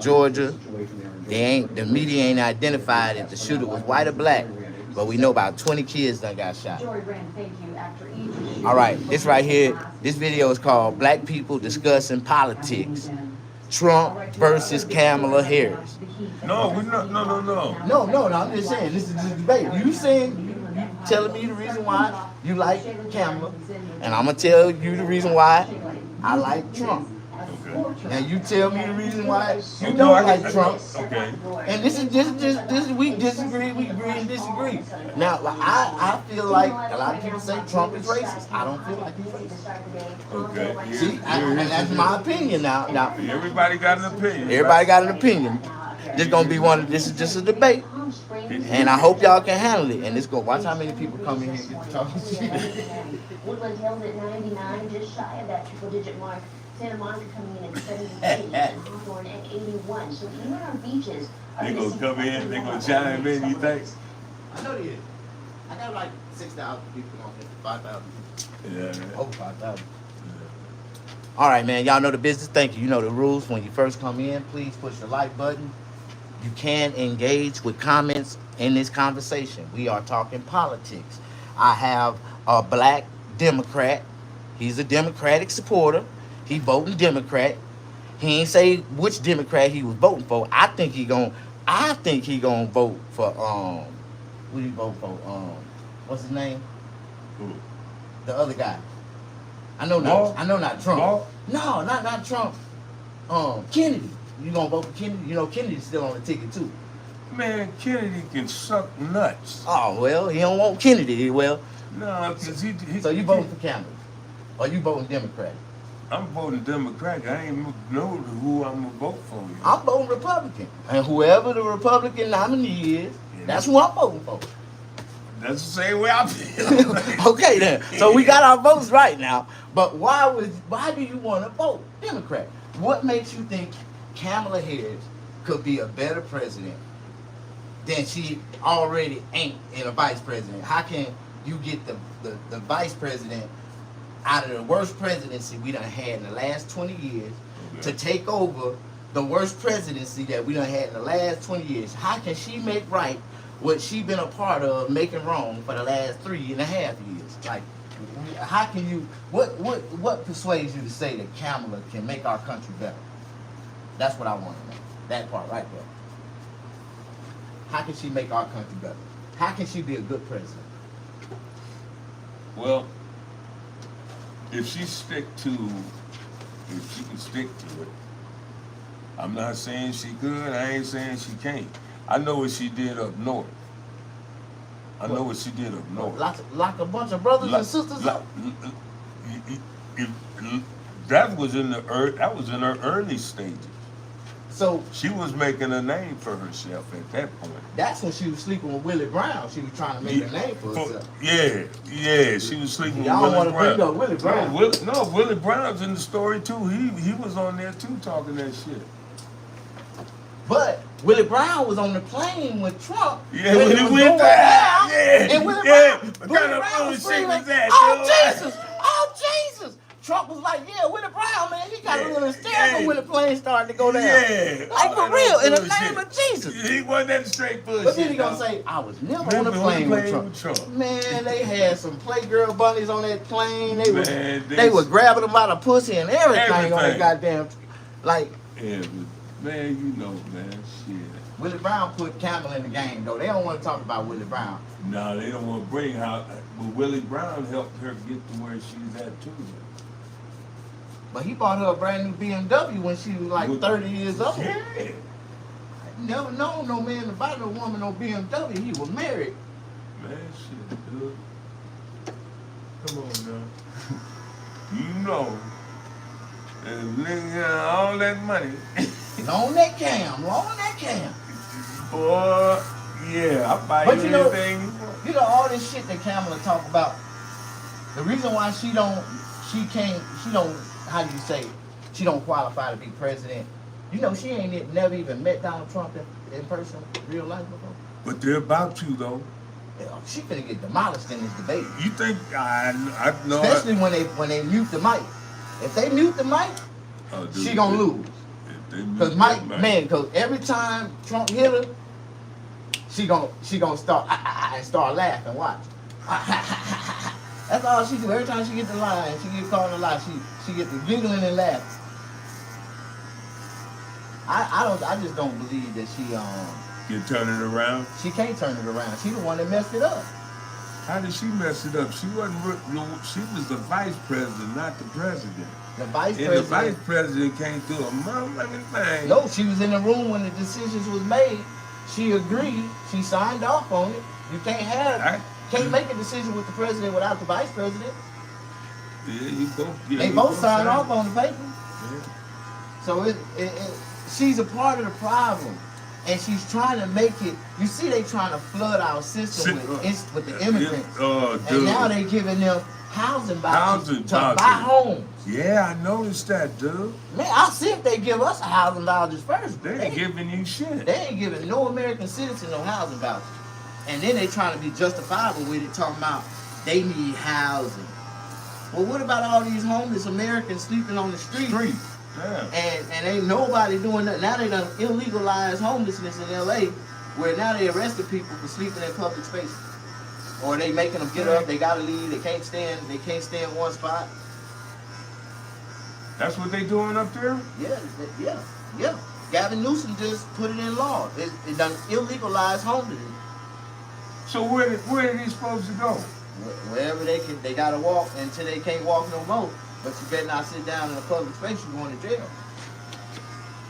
Georgia. The media ain't identified if the shooter was white or black, but we know about 20 kids done got shot. All right, this right here, this video is called Black People Discussing Politics. Trump versus Kamala Harris. No, No, I'm just saying, this is the debate. You saying, you telling me the reason why you like Kamala, and I'm going to tell you the reason why I like Trump. Okay. And you tell me the reason why you don't like Trump. Okay. And this is we disagree, we agree and disagree. Now, I feel like a lot of people say Trump is racist. I don't feel like he's racist. Okay. See, and that's my opinion now. Everybody got an opinion. Everybody got an opinion. This is just a debate. And I hope y'all can handle it. And it's going to watch how many people come in here and get to talking shit. Woodland Hills at 99, just shy of that triple-digit mark. Santa Monica coming in at 78, and Hawthorne at 81. So even our beaches are They gonna come in, they gonna chime in, you think? I know they is. I got like 6,000 people on here, 5,000 people. Yeah. Over 5,000. All right, man. Y'all know the business. Thank you. You know the rules. When you first come in, please push the like button. You can engage with comments in this conversation. We are talking politics. I have a black Democrat. He's a Democratic supporter. He voting Democrat. He ain't say which Democrat he was voting for. I think he gonna vote for who he vote for? What's his name? Who? The other guy. I know not Trump. Ball? No, not Trump. Kennedy. You gonna vote for Kennedy? You know Kennedy's still on the ticket too. Man, Kennedy can suck nuts. Oh well, he don't want Kennedy. Well, No, because he so you voting for Kamala, or you voting Democrat? I'm voting Democratic. I ain't know who I'm gonna vote for. Yet. I'm voting Republican, and whoever the Republican nominee is, that's who I'm voting for. That's the same way I feel. Okay then. So we got our votes right now. But why do you want to vote Democrat? What makes you think Kamala Harris could be a better president than she already ain't in a vice president? How can you get the vice president out of the worst presidency we done had in the last 20 years to take over the worst presidency that we done had in the last 20 years? How can she make right what she been a part of making wrong for the last 3.5 years? Like, how can you, what persuades you to say that Kamala can make our country better? That's what I want to know. That part right there. How can she make our country better? How can she be a good president? Well, if she can stick to it, I'm not saying she could, I ain't saying she can't. I know what she did up north. Like a bunch of brothers and sisters up? That was in her early stages. So she was making a name for herself at that point. That's when she was sleeping with Willie Brown. She was trying to make a name for herself. Yeah, she was sleeping Y'all with Willie want to Brown. bring up Willie Brown? Willie Brown's in the story too. He was on there too talking that shit. But Willie Brown was on the plane with Trump. Yeah, when he went there. Yeah, and Willie Brown was screaming, "Oh Jesus! Oh Jesus!" Trump was like, "Yeah, Willie Brown, man, he got a little hysterical when the plane started to go down." Yeah, like for real, in the name of Jesus. He wasn't that straight bullshit. But then he gonna say, "I was never on a plane with Trump." Man, they had some Playgirl bunnies on that plane. They were grabbing them by the pussy and everything. On that goddamn, like. Yeah, man, you know, man, shit. Willie Brown put Kamala in the game, though. They don't want to talk about Willie Brown. No, they don't want to bring how. But Willie Brown helped her get to where she's at too. But he bought her a brand new BMW when she was like 30 years old. Yeah. I never known no man to buy no woman no BMW. He was married. Man, shit, dude. Come on now. You know. And nigga, all that money. Loan that cam. Boy, yeah, I buy you anything. You know all this shit that Kamala talk about. The reason why she don't, how do you say, she don't qualify to be president. You know, she ain't never even met Donald Trump in person, real life before. But they're about to though. Yeah, she finna get demolished in this debate. You think I know? Especially when they mute the mic. If they mute the mic, she gonna lose. Cause cause every time Trump hit her, she gonna start and start laughing. Watch. That's all she do. Every time she get the line, she get called a lie. She get the giggling and laughing. I just don't believe that she You turn it around. She can't turn it around. She the one that messed it up. How did she mess it up? She wasn't. She was the vice president, not the president. The vice And president. the vice president can't do a motherfucking thing. No, she was in the room when the decisions was made. She agreed. She signed off on it. You can't make a decision with the president without the vice president. Yeah, you both. Yeah, They both signed off on the paper. Yeah. So she's a part of the problem, and she's trying to make it. You see, they trying to flood our system with the immigrants, and now they giving them housing vouchers to buy homes. Yeah, I noticed that, dude. Man, I'll see if they give us a housing vouchers first. They ain't giving you shit. They ain't giving no American citizen no housing vouchers, and then they trying to be justifiable with it, talking about they need housing. Well, what about all these homeless Americans sleeping on the street? Yeah. And ain't nobody doing that. Now they done illegalized homelessness in LA, where now they arresting people for sleeping in public spaces. Or they making them get up, they gotta leave, they can't stay in one spot. That's what they doing up there? Yeah. Gavin Newsom just put it in law. It done illegalized homelessness. So where are they supposed to go? Wherever they gotta walk until they can't walk no more. But you better not sit down in a public space, you're going to jail.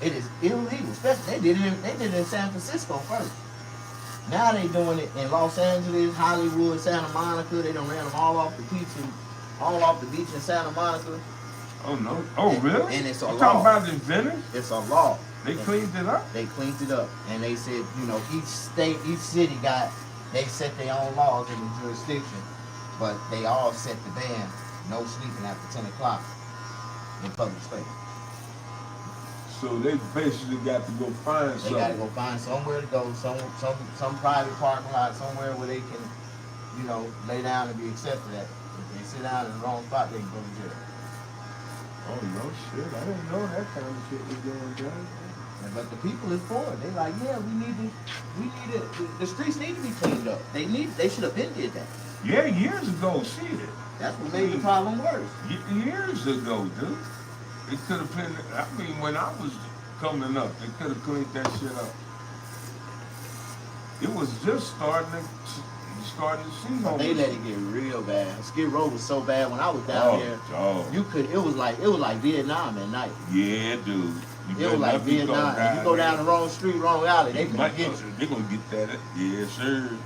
It is illegal. Especially they did it in San Francisco first. Now they doing it in Los Angeles, Hollywood, Santa Monica. They done ran them all off the beach in Santa Monica. Oh no! Oh really? And it's a law. law. Talking about the Venice? It's a law. They cleaned it up. They cleaned it up, and they said, each state, each city they set their own laws in the jurisdiction, but they all set the ban: no sleeping after 10 o'clock in public space. So they basically got to go find something. They got to go find somewhere to go, some private parking lot, somewhere where they can, lay down and be accepted at. If they sit down in the wrong spot, they can go to jail. Oh no shit! I didn't know that kind of shit was going down. But the people is for it. They like, yeah, we need it. The streets need to be cleaned up. They should have been did that. Yeah, years ago, shit. That's what made the problem worse. Years ago, dude. It could have been. I mean, when I was coming up, they could have cleaned that shit up. It was just starting to see homeless. They let it get real bad. Skid Row was so bad when I was down there. It was like Vietnam at night. Yeah, dude. It was like Vietnam. If you go down the wrong street, wrong alley, they gonna get you. They gonna get that. Yes, sir.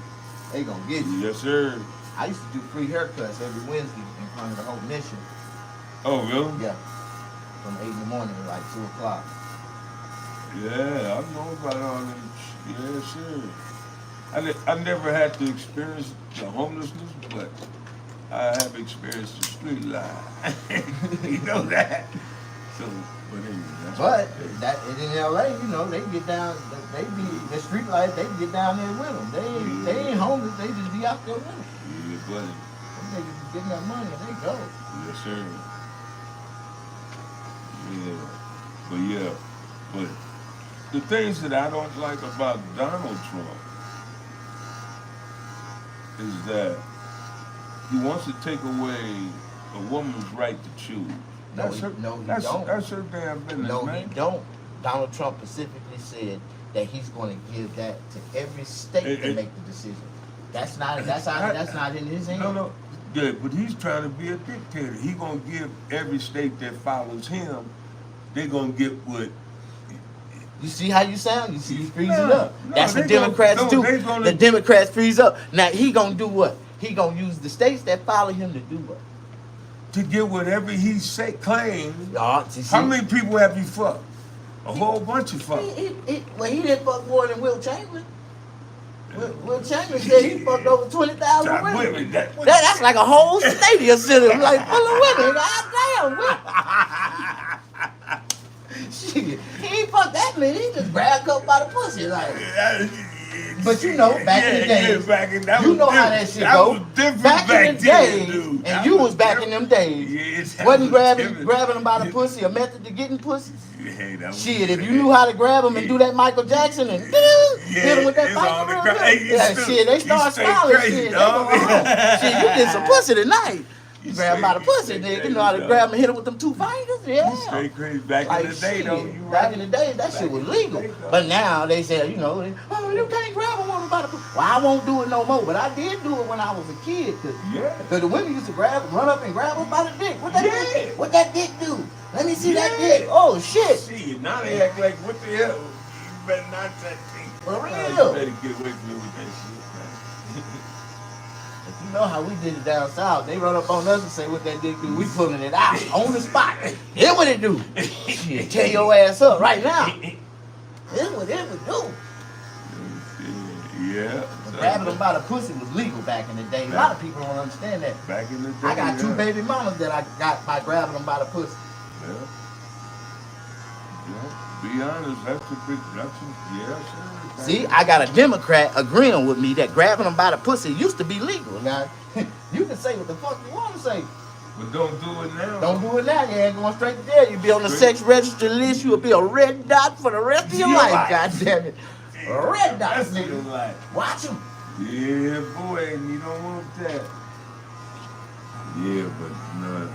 They gonna get you. Yes, sir. I used to do free haircuts every Wednesday in front of the whole mission. Oh, really? Yeah. From 8 in the morning to like 2 o'clock. Yeah, I know about all that. Yeah, sure. I never had to experience the homelessness, but I have experienced the street life. You know that. So, but anyway. But in LA, they get down. They be the street life. They get down there with them. They ain't homeless. They just be out there with them. Yeah, buddy. They just getting that money and they go. Yes, sir. Yeah, but the things that I don't like about Donald Trump is that he wants to take away a woman's right to choose. That's her damn business, No, man. he don't. Donald Trump specifically said that he's going to give that to every state to make the decision. That's not in his hand. No. Yeah, but he's trying to be a dictator. He gonna give every state that follows him. They're gonna get what. You see how you sound? You see, you freeze it up. No, That's what Democrats do. The Democrats freeze up. Now he gonna do what? He gonna use the states that follow him to do what? To get whatever he claims. How many people have you fucked? A whole bunch of fuck. He didn't fuck more than Will Chamberlain. Will Chamberlain said he fucked over 20,000 women. That's like a whole stadium city, like full of women. Goddamn, shit, he ain't fucked that many. He just grabbed a couple by the pussy, like. But back in the day, you know how that shit go. Back in the day, and you was back in them days. Wasn't grabbing them by the pussy a method to getting pussy? Hey, that was- Shit, if you knew how to grab them and do that Michael Jackson and hit them with that it's on Michael the real gra- hey, good. you Yeah, still- shit, they you start stay smiling. crazy, Shit, they dog. go, oh, shit, you get some pussy tonight. You You grab them by the stay- pussy, you nigga. stay You know how to crazy, grab dog. them and hit them with them 2 fingers? Yeah. You stay crazy. Back Like in the day, shit, though, you back right. in the day, that shit Back was in the legal. day, though. But now they say, you know, oh, you can't grab a woman by the pussy. Well, I won't do it no more. But I did do it when I was a kid. Yeah. Cause the women used to run up and grab her by the dick. What that Yeah. dick? What that dick do? Let me see that Yeah. dick. Oh shit. See, now they act like, what the hell? You better not touch me. For You real. better get away from me with that shit, You know how we did it down south. They run up on us and say what that dick do. We pulling it out on the spot. Here's what it do. Shit, tear your ass up right now. Here's what it would do. man. Yeah. But grabbing them by the pussy was legal back in the day. A lot of people don't understand that. Back in the day. I got 2 yeah. baby mamas that I got by grabbing them by the pussy. Yeah. Yeah. Be honest, that's yeah, sure. See, I got a Democrat agreeing with me that grabbing them by the pussy used to be legal. Now, you can say what the fuck you want to say. But don't do it now. Don't do it now. You ain't going straight to jail. You'll be on the sex register list. You'll be a red dot for the rest of your life. God damn it. Red dot, That's your nigga. life. Watch him. Yeah, boy, and you don't want that. Yeah, but no.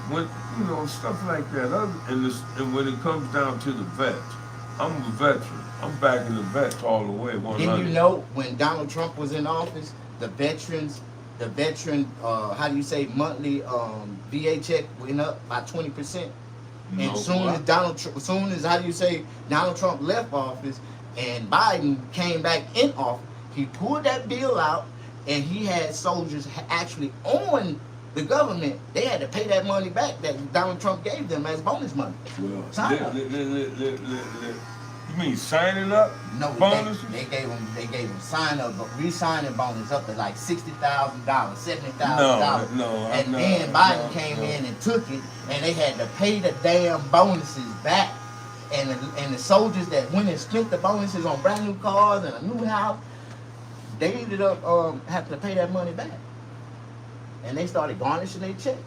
When you know stuff like that, and when it comes down to the vets, I'm a veteran. I'm backing the vets all the way. 100. Didn't you know when Donald Trump was in office, the veteran, how do you say, monthly VA check went up by 20%. You know And soon what? as how do you say, Donald Trump left office and Biden came back in office, he pulled that bill out and he had soldiers actually on the government. They had to pay that money back that Donald Trump gave them as bonus money. Well, Sign up. You mean signing up? No, bonuses? they gave them sign up, re-signing bonus up to like $60,000, $70,000. No, and no, then Biden no, came no. in and took it, and they had to pay the damn bonuses back. And the soldiers that went and spent the bonuses on brand new cars and a new house, they ended up having to pay that money back. And they started garnishing their check.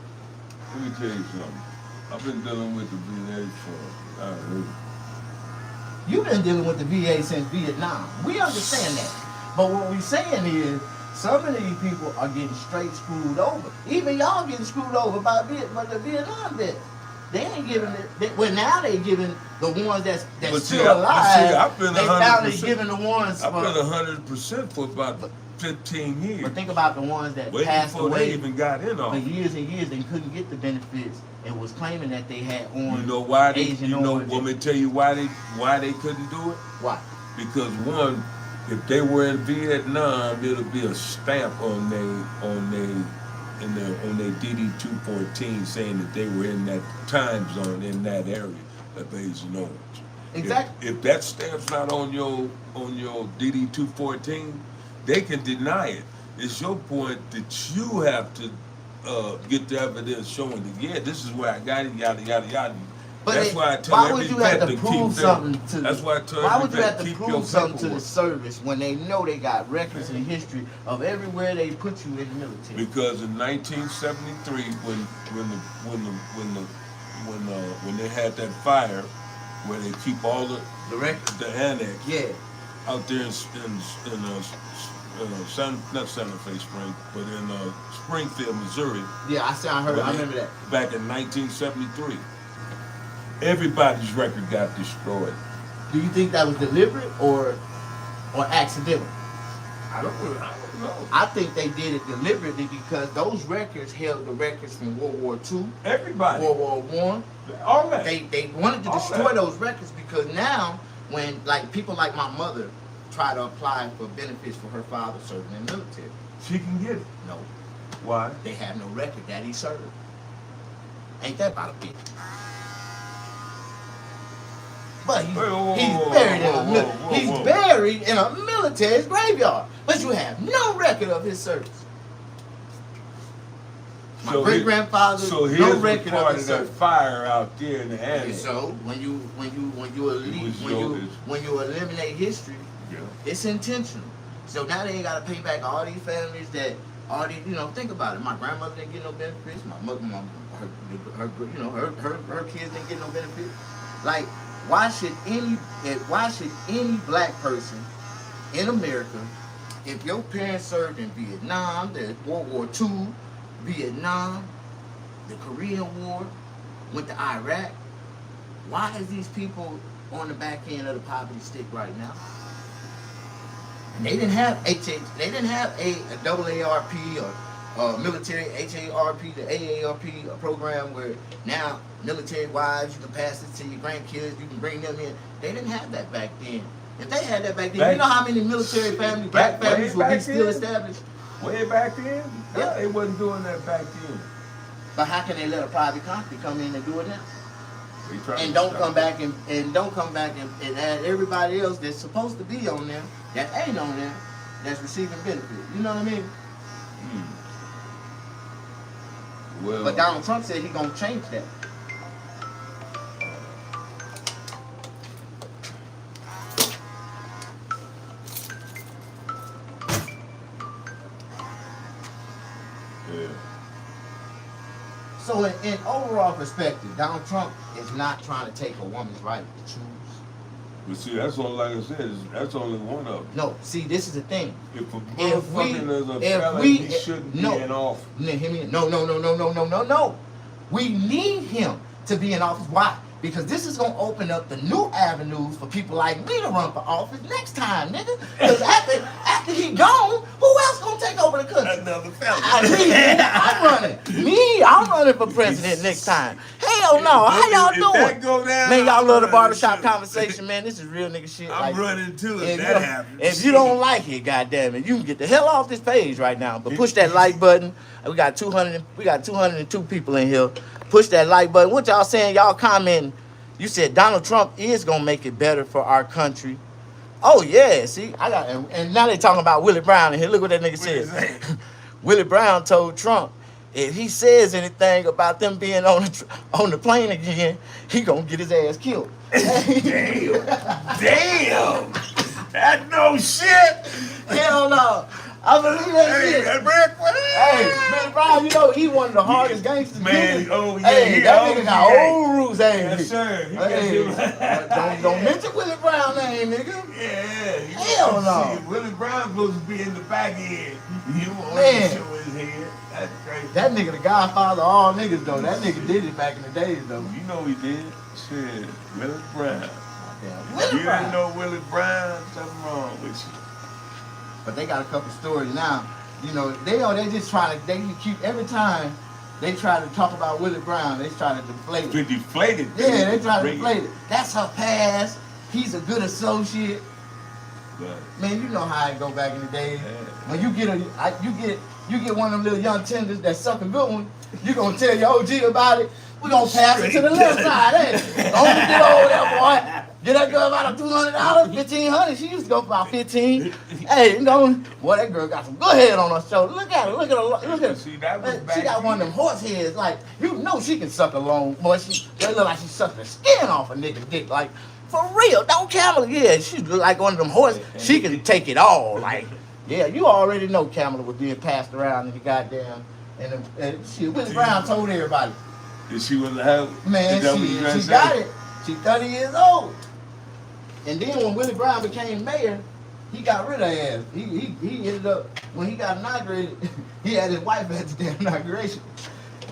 Let me tell you something. I've been dealing with the VA for, You've been dealing with the VA since Vietnam. We understand that. But what we're saying is, some of these people are getting straight screwed over. Even y'all getting screwed over by the Vietnam vets. They ain't giving it. Well, now they giving the ones that's But see, still alive. I've been they finally 100%. giving the ones. I've for, been 100% for about 15 years. But think about the ones that Way passed before away they even got in for office. years and years and couldn't get the benefits and was claiming that they had on. You know why they? Asian You know, origin. want me to tell you why they couldn't do it? Why? Because one, if they were in Vietnam, it'll be a stamp on their DD 214 saying that they were in that time zone in that area of Asian origin. Exactly. If that stamp's not on your DD 214, they can deny it. It's your point that you have to get the evidence showing that yeah, this is where I got it, yada yada yada. But that's why I tell why every would you vet have to prove keep something to? That's why I tell Why every would you vet have to keep your prove something to the paperwork. service when they know they got records and history of everywhere they put you in the military? Because in 1973, when they had that fire, where they keep all the records. the annex Yeah. out there not Santa Fe Springs, but in Springfield, Missouri. Yeah, I heard. I remember that. Back in 1973, everybody's record got destroyed. Do you think that was deliberate or accidental? I don't know. I think they did it deliberately because those records held the records from World War II, Everybody, World War One. all that. They wanted to All destroy that. those records because now when like people like my mother try to apply for benefits for her father serving in the military, She can get it. no, Why? they have no record that he served. Ain't that about a bitch? But he's buried in a buried in a military graveyard. But you have no record of his service. My great grandfather, So here's no the record part of his of that service. fire out there in the And annex. so when you eliminate history, Yeah. it's intentional. So now they gotta pay back all these families that all these, think about it. My grandmother didn't get no benefits. My mother, her kids didn't get no benefits. Like Why should any black person in America, if your parents served in Vietnam, the World War II, Vietnam, the Korean War, went to Iraq, why is these people on the back end of the poverty stick right now? And they didn't have a AARP or military HARP, the AARP program where now military wives, you can pass it to your grandkids, you can bring them in. They didn't have that back then. If they had that back then, you know how many military families, black families would be still established? Way back then? Yeah. No, they wasn't doing that back then. But how can they let a private company come in and do it now? And don't come back and add everybody else that's supposed to be on there, that ain't on there, that's receiving benefit. You know what I mean? Well, but Donald Trump said he's gonna change that. yeah. So in overall perspective, Donald Trump is not trying to take a woman's right to choose. But see, that's all, like I said, that's only one of them. No, see, this is the thing. If a motherfucker is a felon, he shouldn't be in office. No. We need him to be in office. Why? Because this is gonna open up the new avenues for people like me to run for office next time, nigga. Because after he gone, who else gonna take over the country? Another felon. I'm running for president next time. Hell no, how y'all doing? Man, y'all love the barbershop conversation, man. This is real nigga shit. I'm running too if that happens. If you don't like it, goddamn it, you can get the hell off this page right now. But push that like button. We got 202 people in here. Push that like button. What y'all saying? Y'all commenting. You said Donald Trump is gonna make it better for our country. Oh yeah, see, and now they talking about Willie Brown in here. Look what that nigga said. Willie Brown told Trump if he says anything about them being on the plane again, he gonna get his ass killed. Damn. That no shit. Hell no. I believe that shit. Hey, Billy Brown, you know he one of the hardest gangsters. Man, oh yeah. Hey, that nigga got old rules, hey. Yes, sir. Don't mention Willie Brown name, nigga. Yeah. Hell no. See, Willie Brown supposed to be in the back end. You won't show his head. That's crazy. That nigga the godfather of all niggas though. That nigga did it back in the days though. You know he did. Shit, Willie Brown. Willie You Brown. ain't know Willie Brown, something wrong with you. But they got a couple stories now. You know, they just trying to, they keep, every time they try to talk about Willie Brown, they try to deflate it. Deflated. Yeah, they try to deflate it. That's her past. He's a good associate. But, Man, you know how it go back in the days. Yeah. When you get one of them little young tenders that suck a good one, you gonna tell your OG about it. We gonna pass it to the left side, ain't it? Don't get over there, boy. Get that girl about $200, $1,500. She used to go for about 15. Hey, you know, boy, that girl got some good head on her shoulder. Look at her, look at her. See, that was She got one of them horse heads. Like, you know she can suck a long, boy. She look like she sucked the skin off a nigga's dick. Like, for real, don't Kamala. Yeah, she look like one of them horses. She can take it all. Like, yeah, you already know Kamala was being passed around in the goddamn. And Willie Brown told everybody. Did she was have? Man, she got it. She 30 years old. And then when Willie Brown became mayor, he got rid of her ass. He ended up, when he got inaugurated, he had his wife at the damn inauguration.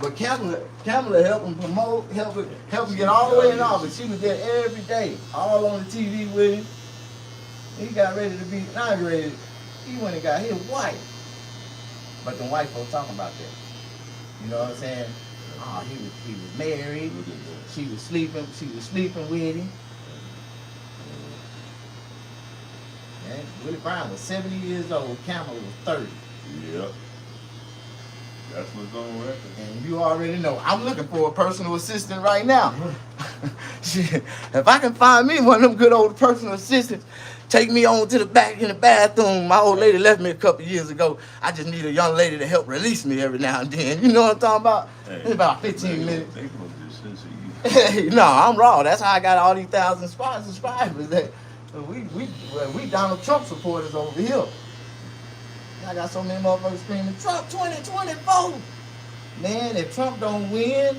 But Kamala helped him promote, helped him get all the way in office. She was there every day, all on the TV with him. He got ready to be inaugurated. He went and got his wife. But the white folks talking about that. You know what I'm saying? Oh, he was married. She was sleeping with him. And Willie Brown was 70 years old. Kamala was 30. Yep. That's what's on record. And you already know, I'm looking for a personal assistant right now. Shit, if I can find me one of them good old personal assistants, take me on to the back in the bathroom. My old lady left me a couple years ago. I just need a young lady to help release me every now and then. You know what I'm talking about? Hey, it's about 15 minutes. They gonna just censor you. Hey, no, I'm raw. That's how I got all these 1,000 subscribers. We Donald Trump supporters over here. I got so many motherfuckers screaming, Trump 2024. Man, if Trump don't win,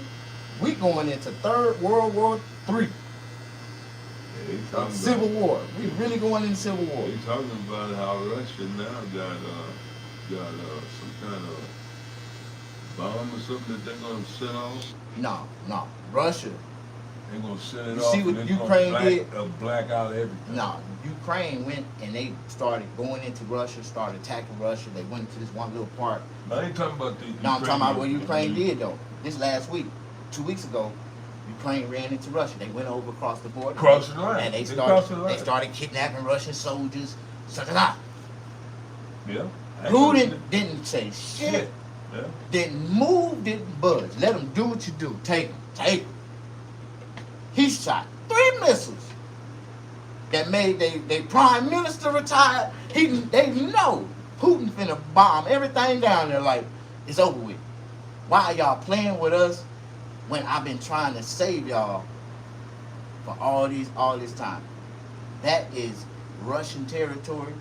we going into Third World War III. Civil war. We really going into civil war. They talking about how Russia now got some kind of bomb or something that they're gonna send off. No. Russia. They're gonna send it You off. see what and Ukraine did? Black out everything. No, Ukraine went and they started going into Russia, started attacking Russia. They went into this one little part. I ain't talking about the. No, I'm talking about what Ukraine did though. This last week, 2 weeks ago, Ukraine ran into Russia. They went over across the border. Crossed the line. And they crossed the line. started kidnapping Russian soldiers. Yeah. Putin didn't say shit. Yeah. Didn't move, didn't budge. Let them do what you do. Take them. He shot 3 missiles that made they prime minister retired. They know Putin finna bomb everything down there like it's over with. Why are y'all playing with us when I've been trying to save y'all for all this time? That is Russian territory.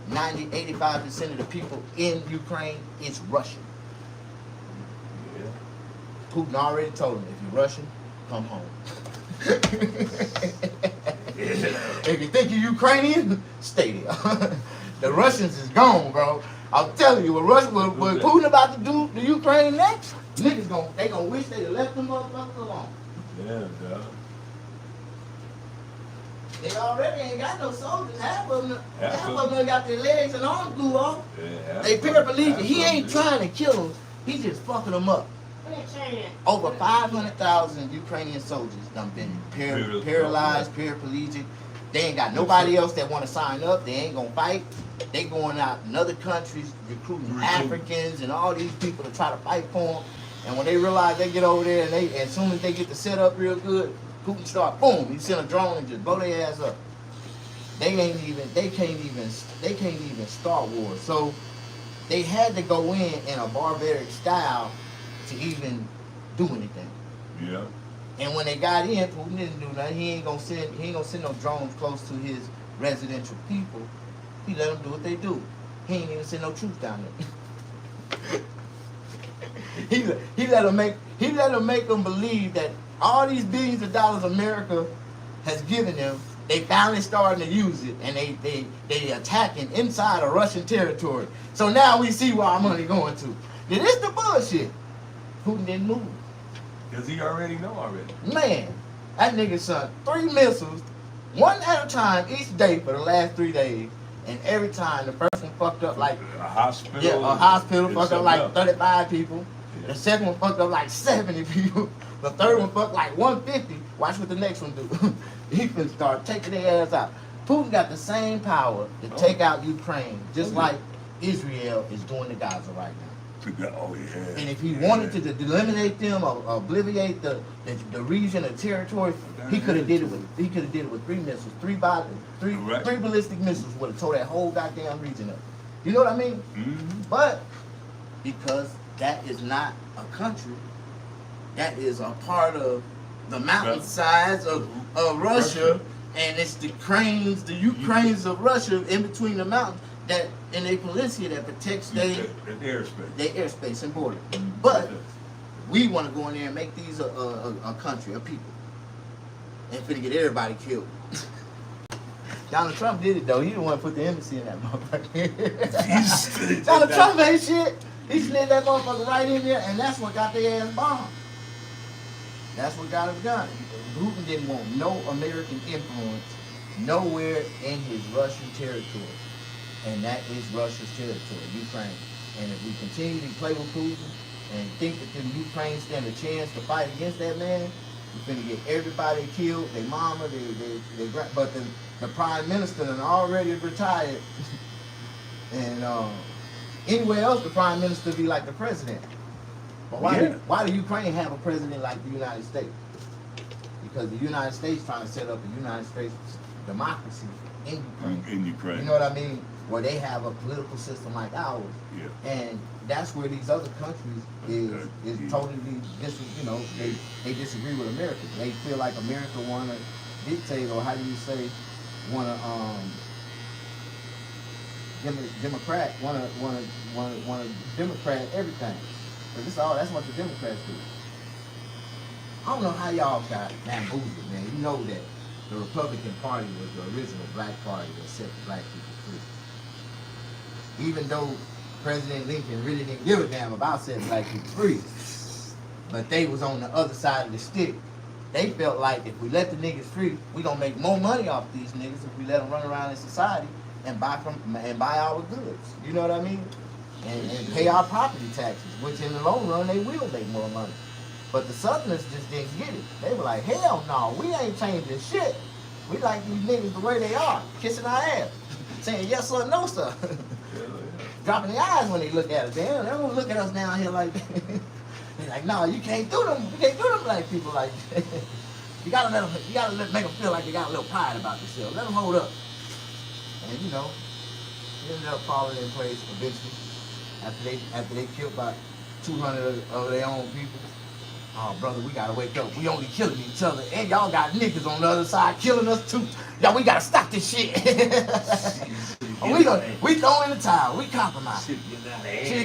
85% of the people in Ukraine is Russian. Yeah. Putin already told them, if you're Russian, come home. If you think you're Ukrainian, stay there. The Russians is gone, bro. I'm telling you, what Putin about to do to Ukraine next, niggas they gonna wish they'd left them motherfuckers alone. Yeah, dog. They already ain't got no soldiers. Half of them got their legs and arms blew off. Yeah, They paraplegic. He ain't trying to kill them. He's just fucking them up. Over 500,000 Ukrainian soldiers done been paralyzed, paraplegic. They ain't got nobody else that want to sign up. They ain't gonna fight. They going out in other countries recruiting Africans and all these people to try to fight for them. And when they realize they get over there, and as soon as they get the setup real good, Putin start boom. He send a drone and just blow their ass up. They can't even start wars. So they had to go in a barbaric style to even do anything. Yeah. And when they got in, Putin didn't do nothing. He ain't gonna send no drones close to his residential people. He let them do what they do. He ain't even send no troops down there. he let them make them believe that all these billions of dollars America has given them, they finally starting to use it, and they attacking inside of Russian territory. So now we see where our money going to. This is the bullshit. Putin didn't move. Because he already know already. Man, that nigga sent 3 missiles, one at a time each day for the last 3 days. And every time the first one fucked up like a hospital. Yeah, a hospital fucked up like else. 35 people. Yeah. The second one fucked up like 70 people. The third one fucked like 150. Watch what the next one do. He finna start taking their ass out. Putin got the same power to take out Ukraine, just like Israel is doing to Gaza right now. Oh yeah. And if he wanted to eliminate them or obliviate the region or territory, he could have did it with 3 missiles, three ballistic missiles would have tore that whole goddamn region up. You know what I mean? Mm-hmm. But because that is not a country, that is a part of the mountainsides of Russia, and it's the Ukraines of Russia in between the mountains. That in a policia that protects their airspace and border. But we want to go in there and make these a country, a people, and finna get everybody killed. Donald Trump did it though. He didn't want to put the embassy in that motherfucker. Donald Trump ain't shit. He slid that motherfucker right in there, and that's what got their ass bombed. That's what got him done. Putin didn't want no American influence nowhere in his Russian territory. And that is Russia's territory, Ukraine. And if we continue to play with Putin and think that the Ukraine stand a chance to fight against that man, we're going to get everybody killed, their mama, but the prime minister done already retired. And anywhere else, the prime minister be like the president. But why do Ukraine have a president like the United States? Because the United States trying to set up a United States democracy in Ukraine. You know what I mean? Where they have a political system like ours, and that's where these other countries is totally they disagree with America. They feel like America want to dictate, or how do you say, want to Democrat want to Democrat everything. But that's what the Democrats do. I don't know how y'all got bamboozled, man. You know that. the Republican Party was the original black party that set the black people free. Even though President Lincoln really didn't give a damn about setting black people free, but they was on the other side of the stick. They felt like if we let the niggas free, we gonna make more money off these niggas if we let them run around in society and buy our goods. You know what I mean? And pay our property taxes, which in the long run they will make more money. But the Southerners just didn't get it. They were like, hell no, we ain't changing shit. We like these niggas the way they are, kissing our ass, saying yes sir, no sir. Dropping their eyes when they look at us. Damn, they don't look at us down here like that. They're like, no, you can't do them. You can't do them black people like that. You gotta make them feel like they got a little pride about themselves. Let them hold up. And you know, it ended up falling in place eventually after they killed about 200 of their own people. Oh, brother, we gotta wake up. We only killing each other, and y'all got niggas on the other side killing us too. Y'all, we gotta stop this shit. we throw in the towel. We compromise. Shit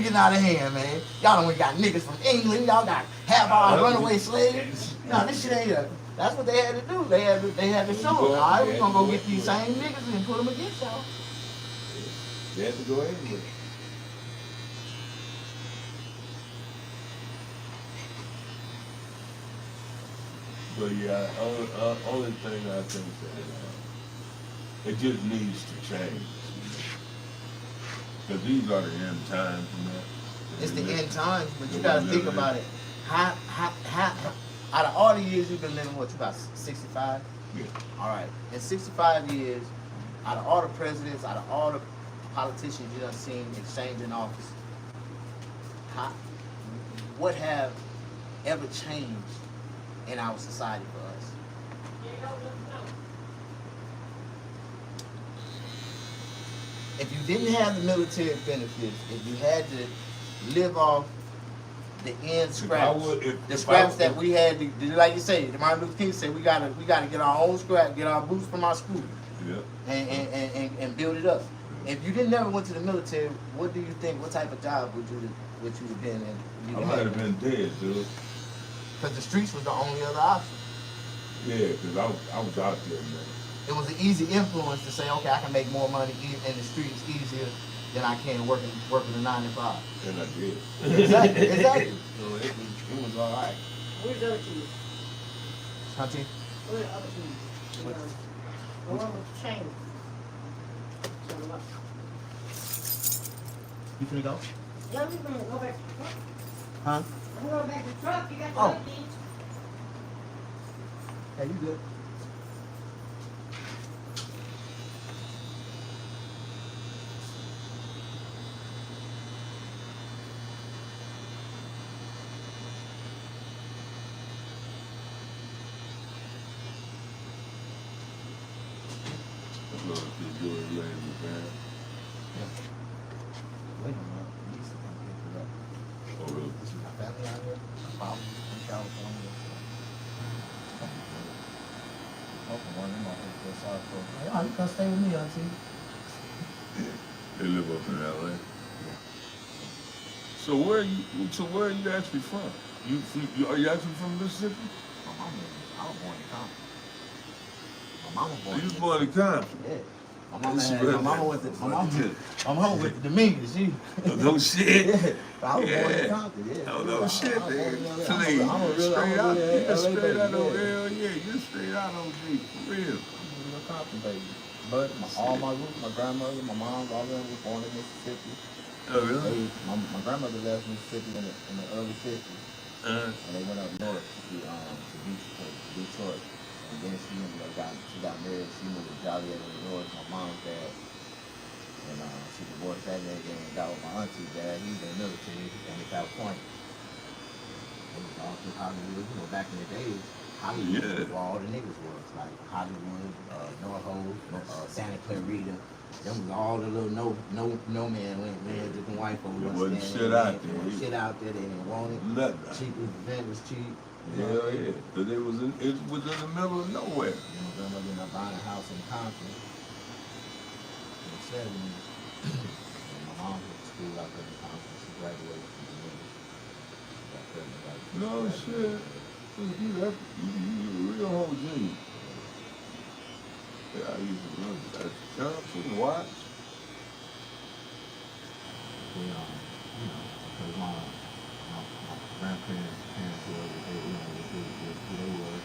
getting out of hand, man. Y'all don't got niggas from England. Y'all got half our runaway slaves. No, this shit ain't. That's what they had to do. They had to show them. All right, we gonna go get these same niggas and put them against y'all. They had to go anyway. But yeah, only thing I think that it just needs to change. Because these are the end times, man. It's the end times, but you gotta think about it. How out of all the years you've been living, what, you about 65? Yeah. All right. In 65 years, out of all the presidents, out of all the politicians you done seen exchanging office, what have ever changed in our society for us? If you didn't have the military benefits, if you had to live off the end scraps, the scraps that we had to, like you say, Martin Luther King said, we gotta get our own scrap, get our boots from our school, and build it up. If you didn't never went to the military, what do you think? What type of job would you have been in? I might have been dead, dude. Because the streets was the only other option. Yeah, because I was out there, man. It was an easy influence to say, okay, I can make more money in the streets easier than I can working a 9 to 5. And I did. Exactly. So it was all right. Where's the other keys? Hunty? Where are the other keys? The one with the chain. You finna go? Yeah, we can go back. Huh? I'm going back to the truck. You got the Oh. other keys? Hey, you good? Lord, they do it later, man. Wait a minute. You used to come pick it up. Oh, really? This is my family out here. My father from California. Hoping one of them out here sorry for. Hey, oh, you come stay with me, auntie. They live up in LA. Yeah. So where are you actually from? Are you actually from Mississippi? My mama, I was born in Compton. My mama born. You was born in Compton. Yeah. My mama went to Dominguez. She. No shit. Yeah. I was born in Compton. Yeah. Oh, no shit, man. nigga. Please. I'm a real Straight out. LA Straight baby, out on yeah. hell yeah. You straight out on G. For real. I'm a real Compton baby. But all my roots, my grandmother, my mom, all of them were born in Mississippi. Oh, really? My grandmother left Mississippi in the early 50s. And they went up north to Detroit. And then she got married. She moved to Joliet, Illinois, my mom's dad. And she divorced that nigga and got with my auntie's dad. He was in the military in California. It was all through Hollywood. You know, back in the days, Hollywood was where all the niggas was. Like Hollywood, NorHo, Santa Clarita. Them was all the little no man land, just the white folks. There wasn't shit out there. Shit out there, they didn't want it. Nothing. Cheap, rent was cheap. Hell yeah. Because it was in the middle of nowhere. You know, grandmother ended up buying a house in Compton in the 70s. And my mom went to school out there in Compton. She graduated from the No shit. You a real whole G. Yeah, I used to love that. Johnson, Watts. Because my grandparents, parents, whoever they were,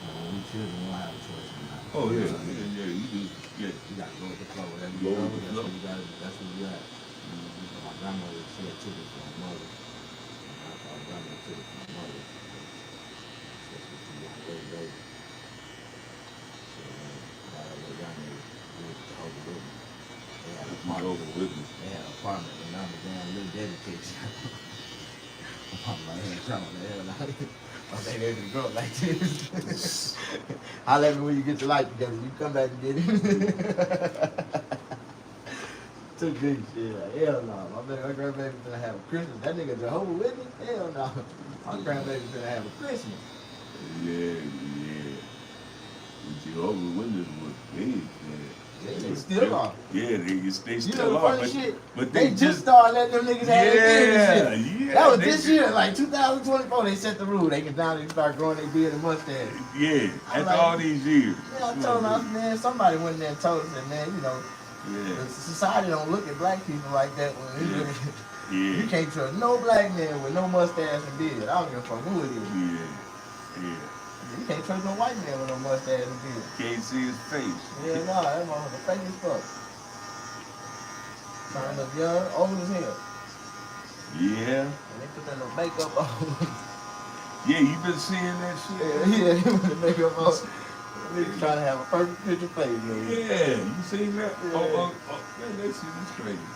when we children, we don't have a choice in that. Oh yeah, yeah. You just You gotta go with the flow. Whatever you Go know, with the flow. that's what you got. My grandmother, she had tickets for my mother. My grandmother took it for my mother. That's what she wanted to go. So, I got a little young lady who was over with me. They had an apartment. They had an apartment, and I'm a damn little dedicated. I'm like, hey, come on, the hell, I think they can grow up like this. I'll let me when you get your life together. You come back and get it. Too big shit. Like, hell no. My grandbaby's gonna have a Christmas. That nigga Jehovah Witness? Hell no. My grandbaby's gonna have a Christmas. Yeah. The Jehovah's Witnesses was big, man. They still are. Yeah, they You still know the are. funny shit? But They just started letting them niggas have their beard and shit. Yeah. That was they this just- year, like 2024. They set the rule. They can finally start growing their beard and mustache. Yeah, I'm after like, all these years. Yeah, I told them, man, somebody went in there and told us that, man, Yeah, society don't look at black people like that. yeah, You can't trust no black man with no mustache and beard. I don't give a fuck who it is. yeah. You can't trust no white man with no mustache and beard. Can't see his face. Yeah, no, that motherfucker fake as fuck. Trying to look young, old as hell. Yeah. And they put that little makeup on. Yeah, you been seeing that shit? Yeah, they put the makeup on. Niggas trying to have a perfect picture face, man. Yeah, you seen that? Yeah. Man, that shit is crazy.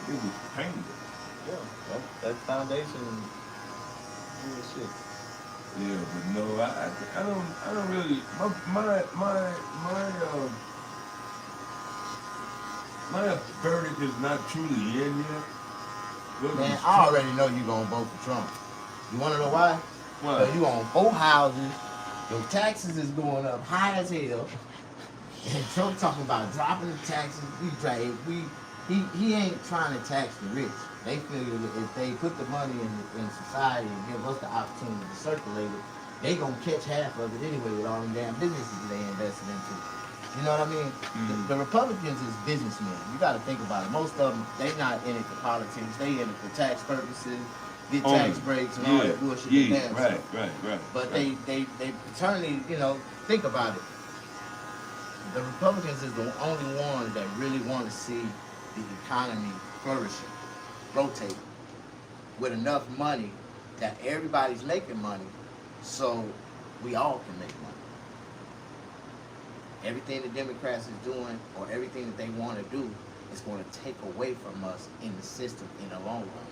It was painful. Yeah, that foundation and real shit. Yeah, but no, I don't really. My verdict is not truly in yet. Man, I already know you gonna vote for Trump. You wanna know why? Why? You own 4 houses, your taxes is going up high as hell. And Trump talking about dropping the taxes. He ain't trying to tax the rich. They figure that if they put the money in society and give us the opportunity to circulate it, they gonna catch half of it anyway with all them damn businesses they invested into. You know what I mean? Mm-hmm. The Republicans is businessmen. You got to think about it. Most of them, they not in it for politics. They in it for tax purposes, get tax breaks and all that bullshit. Yeah, damn right, stuff. right. But they certainly, think about it. The Republicans is the only ones that really want to see the economy flourishing, rotating, with enough money that everybody's making money, so we all can make money. Everything the Democrats is doing, or everything that they want to do, is going to take away from us in the system in the long run.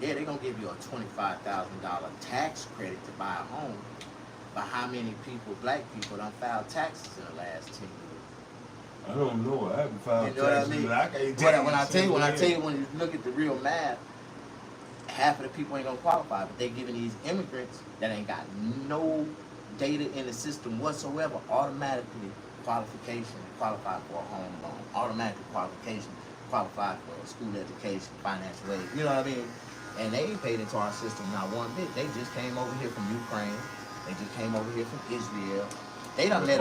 Yeah, they're going to give you a $25,000 tax credit to buy a home, but how many people, black people, done filed taxes in the last 10 years? I don't know. I haven't filed You know what I taxes, mean? but I can't When I tell you, when you look at the real math, half of the people ain't gonna qualify, but they giving these immigrants that ain't got no data in the system whatsoever automatically qualification, qualify for a home loan, automatic qualification, qualify for a school education, financial aid. You know what I mean? And they ain't paid into our system not one bit. They just came over here from Ukraine. They just came over here from Israel. They done let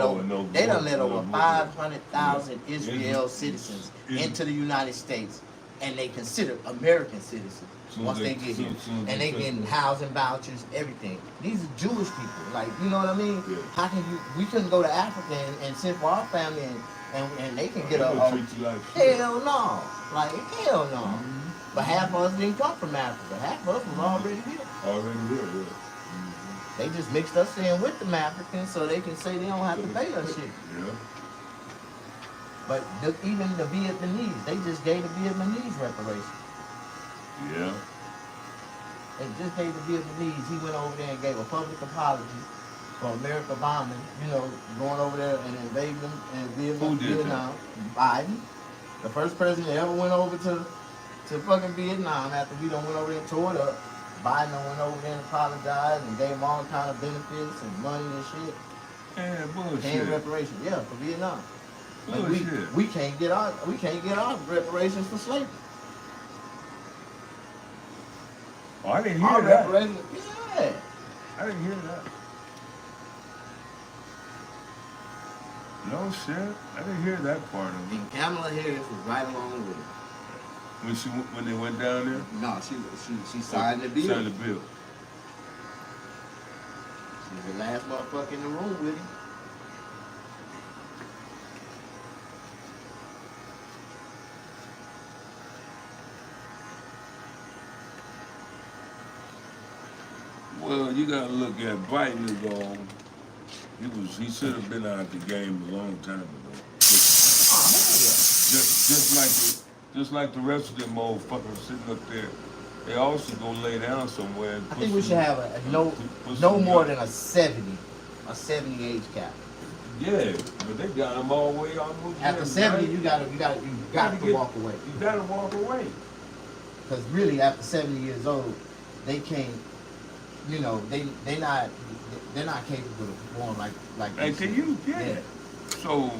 over 500,000 Israel citizens into the United States, and they considered American citizens once they get here. And they getting housing vouchers, everything. These are Jewish people, like, you know what I mean? Yeah. How can we couldn't go to Africa and send for our family and they can get They a gonna treat you like shit. hell no, like hell no. But half of us didn't come from Africa. Half of us was already here. Already here, yeah. They just mixed us in with them Africans so they can say they don't have to pay us shit. Yeah. But even the Vietnamese, they just gave the Vietnamese reparations. Yeah. They just gave the Vietnamese, he went over there and gave a public apology for America bombing, going over there and invading them in Who did Vietnam. Biden, the first president that ever went over to fucking Vietnam after we done went over there and tore it up. Biden went over there and apologized and gave them all kind of benefits and money and shit. Yeah, bullshit. Paying reparations, yeah, for Vietnam. Like Bullshit. we can't get our reparations for slavery. Oh, I didn't Our hear that. reparations, yeah. I didn't hear that. No shit. I didn't hear that part of it. And Kamala Harris was right along with it. When they went down there? No, she signed the bill. Signed the bill. She's the last motherfucker in the room with him. Well, you gotta look at Biden is he should have been out the game a long time ago. Oh, hell Just like the rest of them motherfuckers sitting up there. They also go lay down somewhere and I think we should have a no more than a 70 age cap. Yeah, but they got them all the way almost. After there, 70, right? you got to walk away. You gotta walk away. Because really, after 70 years old, they can't. You know, they're not capable of going like. Hey, can you get it? So,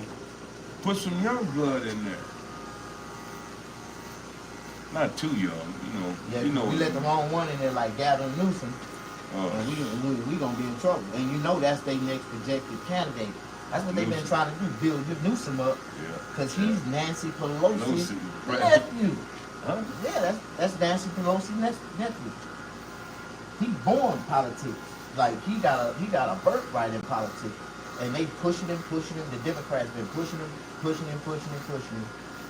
put some young blood in there. Not too young, Yeah, you know. we let the wrong one in there like Gavin Newsom, Oh, and we gonna be in trouble. And you know that's their next projected candidate. That's what they've been Newsom. trying to do, build Newsom up, yeah. because he's Nancy Pelosi's Right. nephew. Huh? Yeah, that's Nancy Pelosi's nephew. He born politics. Like he got a birthright in politics, and they pushing him. The Democrats been pushing him.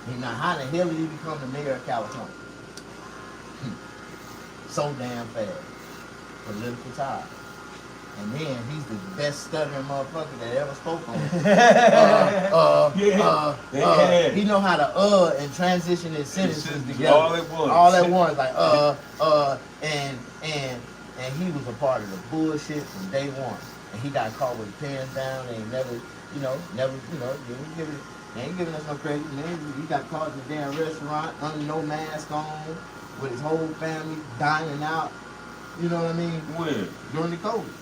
And now how the hell did he become the mayor of California? So damn fast. Political tie. And then he's the best stuttering motherfucker that ever spoke on it. He know how to and transition his sentences together. All at once. Like and he was a part of the bullshit from day one. And he got caught with his pants down and they ain't giving us no credit. Man, he got caught in the damn restaurant under no mask on with his whole family dining out. You know what I mean? When? During the COVID.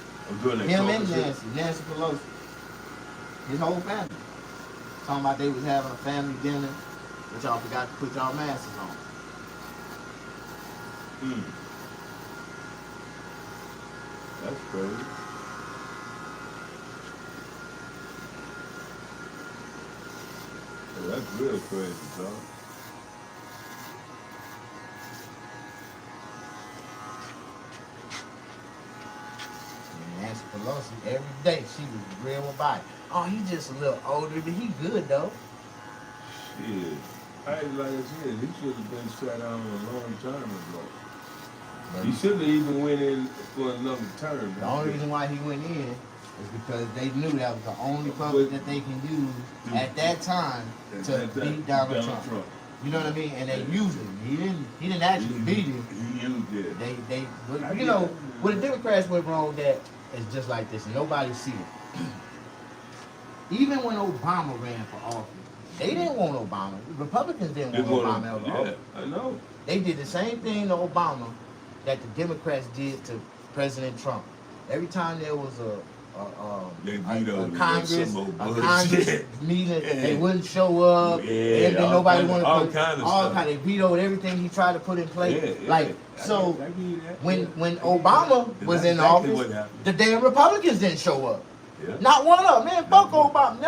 Him and Nancy Pelosi. His whole family. Talking about they was having a family dinner, but y'all forgot to put y'all masks on. That's crazy. Well, that's real crazy, dog. Nancy Pelosi, every day she was real about it. Oh, he just a little older, but he good though. Shit. Like I said, he should have been sat down a long time ago. But He shouldn't have even went in for another term. the only reason why he went in is because they knew that was the only public that they can use at that time to beat Donald Trump. You know what I mean? And they used him. He didn't actually beat him. He used it. They you know, where the Democrats went wrong that is just like this. Nobody see it. Even when Obama ran for office, they didn't want Obama. Republicans didn't want Obama out of office. I know. They did the same thing to Obama that the Democrats did to President Trump. Every time there was a Congress meeting, they wouldn't show up. Yeah, and then nobody wanted to all put kind of all stuff. kind. They vetoed everything he tried to put in place. Yeah, like yeah. so, I give you that. when Obama was in exactly what office, happened. the damn Republicans didn't show up. Yeah. Not one of them. Man, fuck Obama.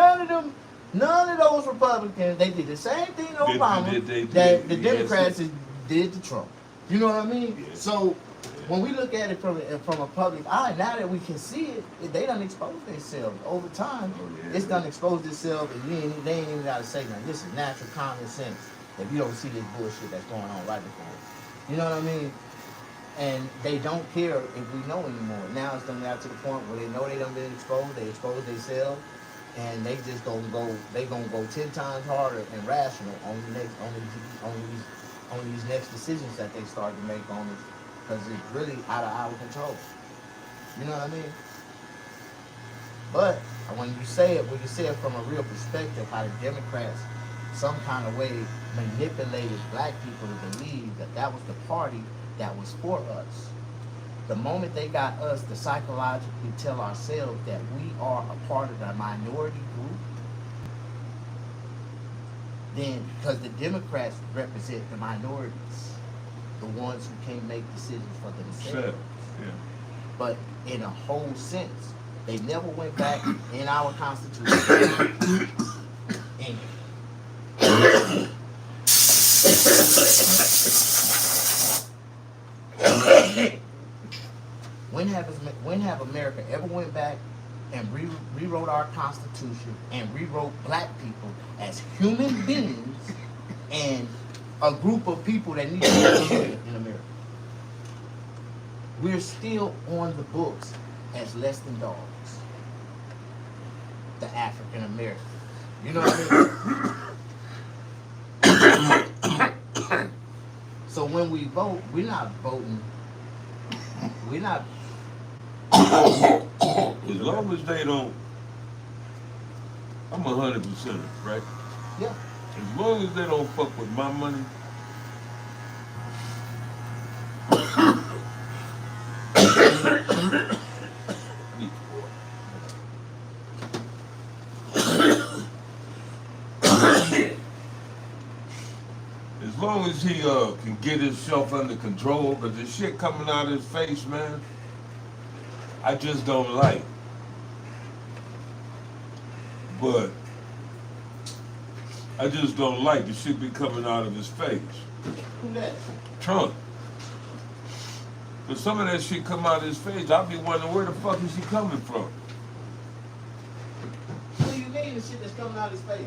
None of those Republicans. They did the same thing to Obama that the Democrats did to Trump. You know what I mean? Yeah. So when we look at it from a public eye, now that we can see it, they done exposed themselves over time. Oh, yeah. It's done exposed itself, and they ain't even gotta say nothing. This is natural common sense. If you don't see this bullshit that's going on right before you, you know what I mean? And they don't care if we know anymore. Now it's done got to the point where they know they done been exposed. They exposed themselves, and they just gonna go. They gonna go 10 times harder and rational on these next decisions that they start to make on it, because it's really out of our control. You know what I mean? But when you say it from a real perspective, how the Democrats some kind of way manipulated black people to believe that was the party that was for us. The moment they got us to psychologically tell ourselves that we are a part of the minority group, then, because the Democrats represent the minorities, the ones who can't make decisions for themselves. Yeah. But in a whole sense, They never went back in our Constitution. And when have America ever went back and rewrote our Constitution and rewrote black people as human beings and a group of people that need to live in America? We're still on the books as less than dogs. The African Americans. You know what I mean? So when we vote, we're not voting. We're not. As long as they don't, I'm 100%, right? Yeah. As long as they don't fuck with my money, as long as he can get himself under control, because the shit coming out of his face, man, I just don't like. But I just don't like the shit be coming out of his face. Who that? Trump. But some of that shit come out of his face, I'll be wondering where the fuck is he coming from? What do you mean the shit that's coming out of his face?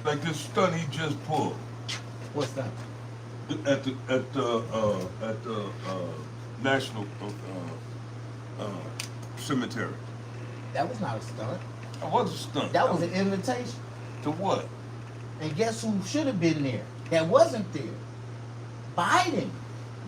Like this stunt he just pulled What's that? at the national cemetery. That was not a stunt. That was a stunt. That was an invitation. To what? And guess who should have been there? That wasn't there. Biden.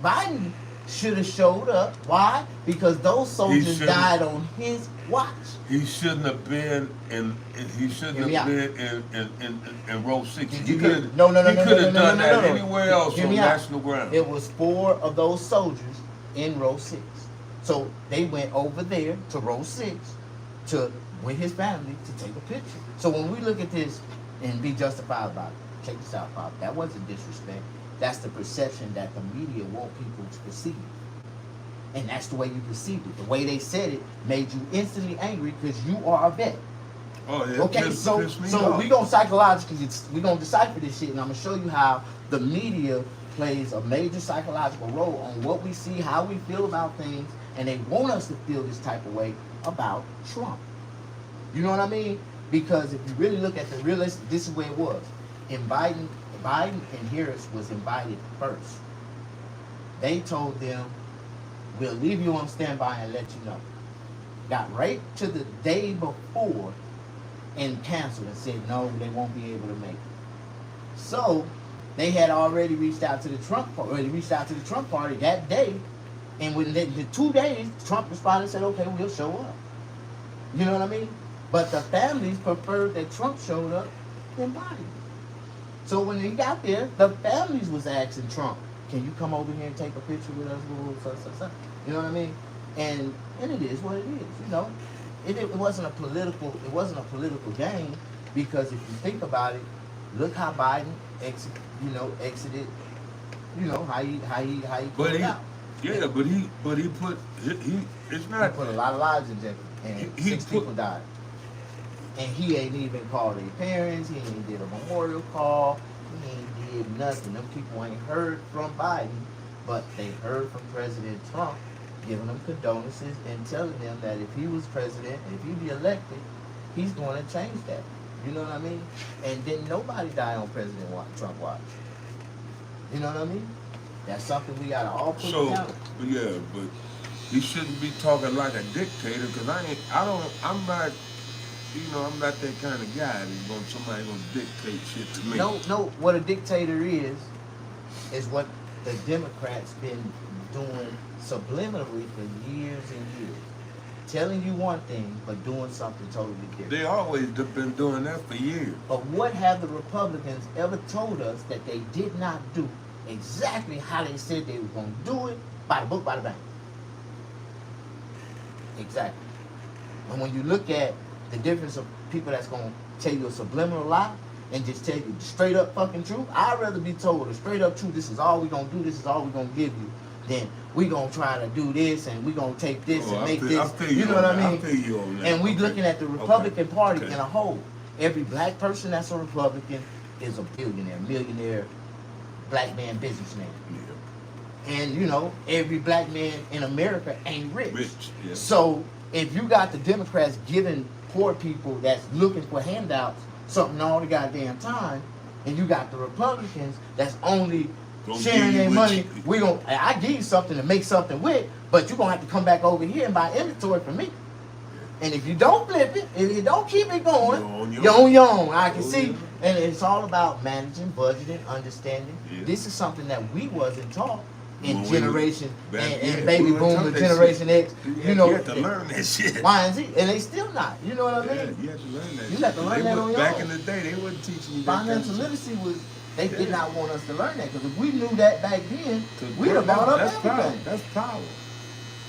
Biden should have showed up. Why? Because those soldiers shouldn't- died on his watch. He shouldn't have been in. He shouldn't Hear me have out. been in row 6. Did He you could hear- have. no, no, no, He no, could no, have no, done no, that no, no. anywhere else Hear on me out. national ground. It was 4 of those soldiers in row 6. So they went over there to row 6 to with his family to take a picture. So when we look at this and be justified about it, check this out, Bob. That wasn't disrespect. That's the perception that the media want people to perceive. And that's the way you perceived it. The way they said it made you instantly angry because you are a vet. Oh yeah. Okay, pissed so me off. we gonna psychologically we gonna decipher this shit, and I'm gonna show you how the media plays a major psychological role on what we see, how we feel about things, and they want us to feel this type of way about Trump. You know what I mean? Because if you really look at the realistic, this is where it was. In Biden and Harris was invited first. They told them, "We'll leave you on standby and let you know." Got right to the day before and canceled and said no, they won't be able to make it. So they had already reached out to the Trump party that day, and within the 2 days, Trump responded and said, "Okay, we'll show up." You know what I mean? But the families preferred that Trump showed up than Biden. So when he got there, the families was asking Trump, "Can you come over here and take a picture with us?" You know what I mean? And it is what it is. You know, it wasn't a political game, because if you think about it, look how Biden exited. You know how he But pulled he, out. yeah, but he put he. It's He not. put a lot of lives in jeopardy, and He 6 put- people died. And he ain't even called their parents. He ain't did a memorial call. He ain't did nothing. Them people ain't heard from Biden, but they heard from President Trump, giving them condolences and telling them that if he was president and if he be elected, he's going to change that. You know what I mean? And then nobody died on President Trump watch. You know what I mean? That's something we gotta all put So down. yeah, but he shouldn't be talking like a dictator, because I'm not. I'm not that kind of guy that's somebody gonna dictate shit to me. No, what a dictator is what the Democrats been doing subliminally for years and years. Telling you one thing, but doing something totally different. They always been doing that for years. But what have the Republicans ever told us that they did not do exactly how they said they were going to do it? By the book, by the bank. Exactly. And when you look at the difference of people that's going to tell you a subliminal lie and just tell you the straight up fucking truth, I'd rather be told a straight up truth, this is all we're going to do, this is all we're going to give you, then we gonna try to do this and we gonna take this Oh, and I make feel- this. I feel You know on what I that. mean? I feel you on that. And we Okay. looking at the Okay. Republican Party Okay. in a whole. Every black person that's a Republican is a billionaire, millionaire, black man businessman. Yeah. And you know, every black man in America ain't rich. Rich, yeah. So if you got the Democrats giving poor people that's looking for handouts something all the goddamn time, and you got the Republicans that's only Gonna sharing give you their what money, you- I give you something to make something with, but you're gonna have to come back over here and buy inventory from me. And if you don't flip it, if you don't keep it going, you're on your own. I can Oh, see. yeah. And it's all about managing, budgeting, understanding. Yeah. This is something that we wasn't taught in When we generation back- and yeah, baby we weren't boom taught and that generation shit. X. You know, had to learn that shit. Y and Z, and they still not. You know what I mean? Yeah, you had to learn that. You shit. had to learn They that wa- on your Back own. in the day, they wasn't teaching you that kind of Financial shit. literacy was, they did Yeah. not want us to learn that, because if we knew that back then, 'Cause we'd have bought up that's power. everything. That's power.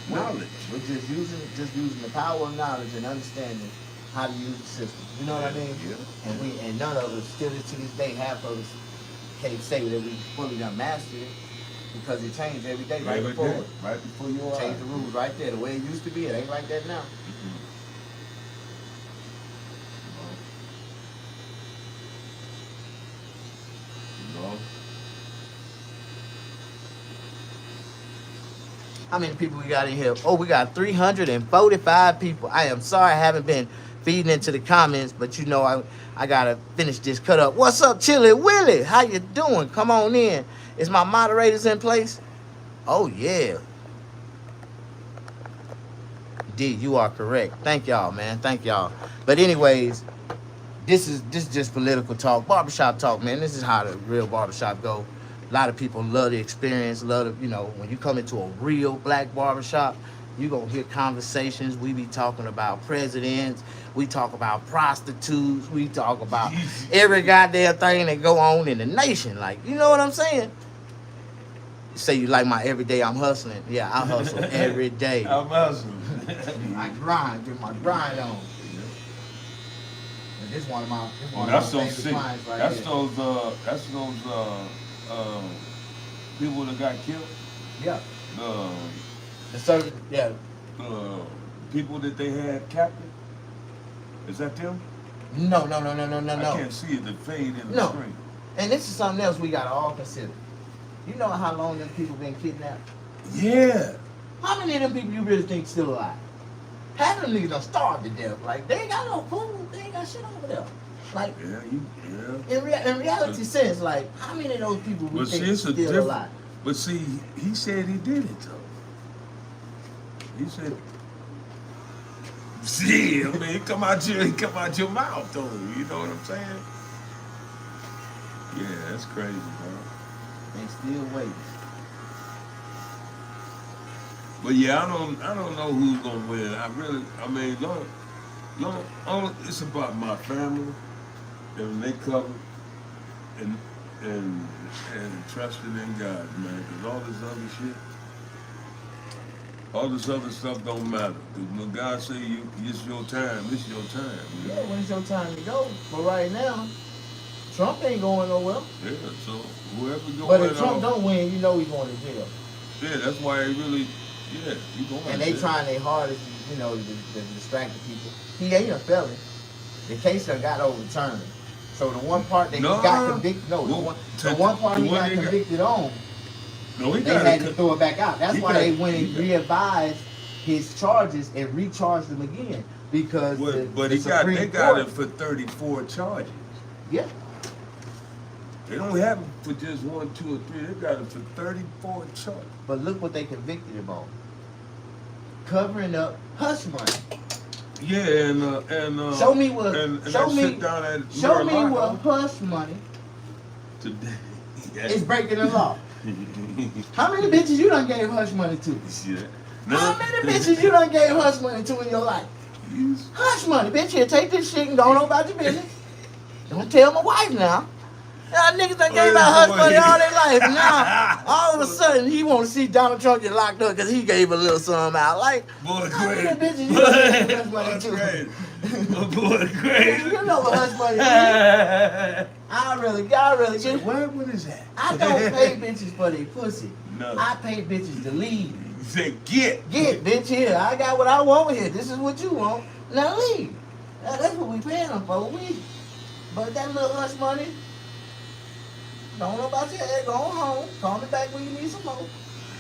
Knowledge. We're just using the power of knowledge and understanding how to use the system. You know what I mean? Yeah. And none of us still to this day, half of us can't say that we fully done mastered it, because it changed every day right Every before. day, right before your eyes. Change the rules right there. The way it used to be, it ain't like that now. No. How many people we got in here? Oh, we got 345 people. I am sorry I haven't been feeding into the comments, but you know I gotta finish this cut up. What's up, Chili Willie? How you doing? Come on in. Is my moderators in place? Oh yeah. D, you are correct. Thank y'all, man. Thank y'all. But anyways, this is just political talk, barbershop talk, man. This is how the real barbershop go. A lot of people love the experience, love the, you know, when you come into a real black barbershop, you're going to hear conversations. We be talking about presidents. We talk about prostitutes. We talk about every goddamn thing that go on in the nation. Like, you know what I'm saying? You say you like my everyday I'm hustling. Yeah, I hustle every day. I'm hustling. I grind, get my grind on. And this one of my, That's my so favorite sick. clients right That's here. those people that got killed. Yeah. The The certain, yeah. people that they had captive. Is that them? No. I can't see it. The fade in the No. screen. And this is something else we gotta all consider. You know how long them people been kidnapped? Yeah. How many of them people you really think still alive? Half of them niggas done starved to death. Like, they ain't got no food. They ain't got shit over there. Like, Yeah. in reality sense, like, how many of those people we But think see, it's a still different. alive? But see, he said he did it though. He said. See, I mean, it come out your mouth though. You know what I'm saying? Yeah, that's crazy, bro. They still waiting. But yeah, I don't know who's gonna win. I mean, it's about my family and they covered and trusting in God, man. Cause all this other stuff don't matter. Cause when God say it's your time, it's your time. You Yeah, know? when it's your time to go. But right now, Trump ain't going nowhere. Yeah. So whoever go But in if Trump on- don't win, you know he's going to jail. yeah, that's why he really, yeah, he going. And they to jail. trying their hardest, to, you know, to distract the people. He ain't a felon. The case done got overturned. So the one part that he got convicted, no, the one part he got convicted on, No, he they got had it. to throw it back out. That's He why got- they went and he got- re-advised his charges and recharged him again. Because But the they got Supreme it for 34 charges. Yeah. They don't have it for just 1, 2, or 3. They got it for 34 charges. But look what they convicted him on. Covering up hush money. Yeah, and Show me what. and show that me. sit down at Show me Mar-a-Lago what hush money today. is breaking the law. How many bitches you done gave hush money to? Yeah. How many bitches you done gave hush money to in your life? Hush money, bitch. Here, take this shit and go on about your business. Don't tell my wife now. Y'all niggas done gave out hush money all their life. Now, all of a sudden, he want to see Donald Trump get locked up because he gave a little something out. Like, Boy, how many crazy. bitches you done gave hush money Boy, to? crazy. Boy, crazy. You know what hush money is. I really Say, get. what is that? I don't pay bitches for their pussy. nothing. I pay bitches to leave. You said get. Get, bitch, here. I got what I want here. This is what you want. Now leave. Now, that's what we paying them for. But that little hush money, don't know about your head. Go on home. Call me back when you need some more.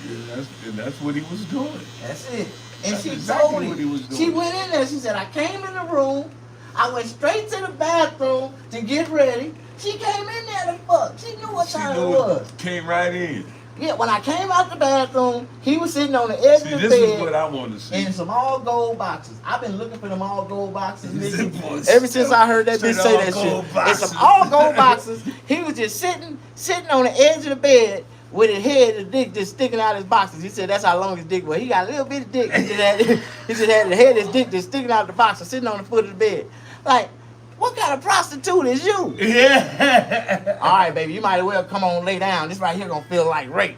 Yeah, that's what he was doing. That's it. And That's she exactly told what he me. was doing. She went in there. She said, I came in the room. I went straight to the bathroom to get ready. She came in there to fuck. She knew what time it was. Came right in. Yeah, when I came out the bathroom, he was sitting on the edge See, of the this bed is what I want to see. in some all gold boxes. I've been looking for them all gold boxes, This nigga. boy Ever since I heard that straight bitch say all that gold shit. boxes. It's some all gold boxes. He was just sitting on the edge of the bed with his head, his dick just sticking out his boxes. He said that's how long his dick was. He got a little bit of dick. He just had the head of his dick just sticking out the boxes, sitting on the foot of the bed. Like, what kind of prostitute is you? Yeah. All right, baby, you might as well come on, lay down. This right here gonna feel like rape.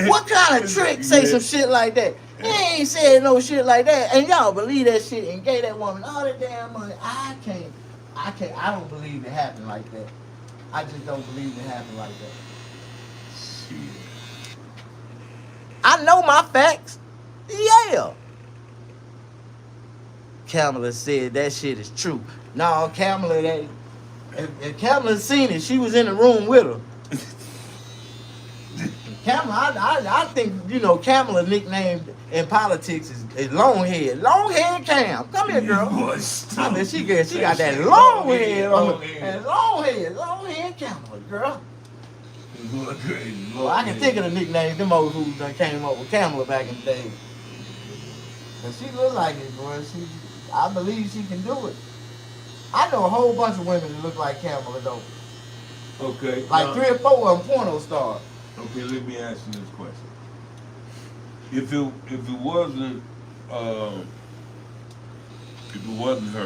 What kind of trick say some shit like that? He ain't said no shit like that. And y'all believe that shit and gave that woman all that damn money. I don't believe it happened like that. I just don't believe it happened like that. Shit. I know my facts. Yeah. Kamala said that shit is true. No, Kamala, if Kamala seen it, she was in the room with her. Kamala, I think, Kamala nicknamed in politics is Longhead. Longhead Cam. Come here, girl. I mean, she got that long head on her. That Longhead Kamala, girl. Well, I can think of the nicknames, them old who done came up with Kamala back in the day. But she look like it, boy. I believe she can do it. I know a whole bunch of women that look like Kamala, though. Okay. Like 3 or 4 of them porno stars. Okay, let me ask you this question. If it wasn't her,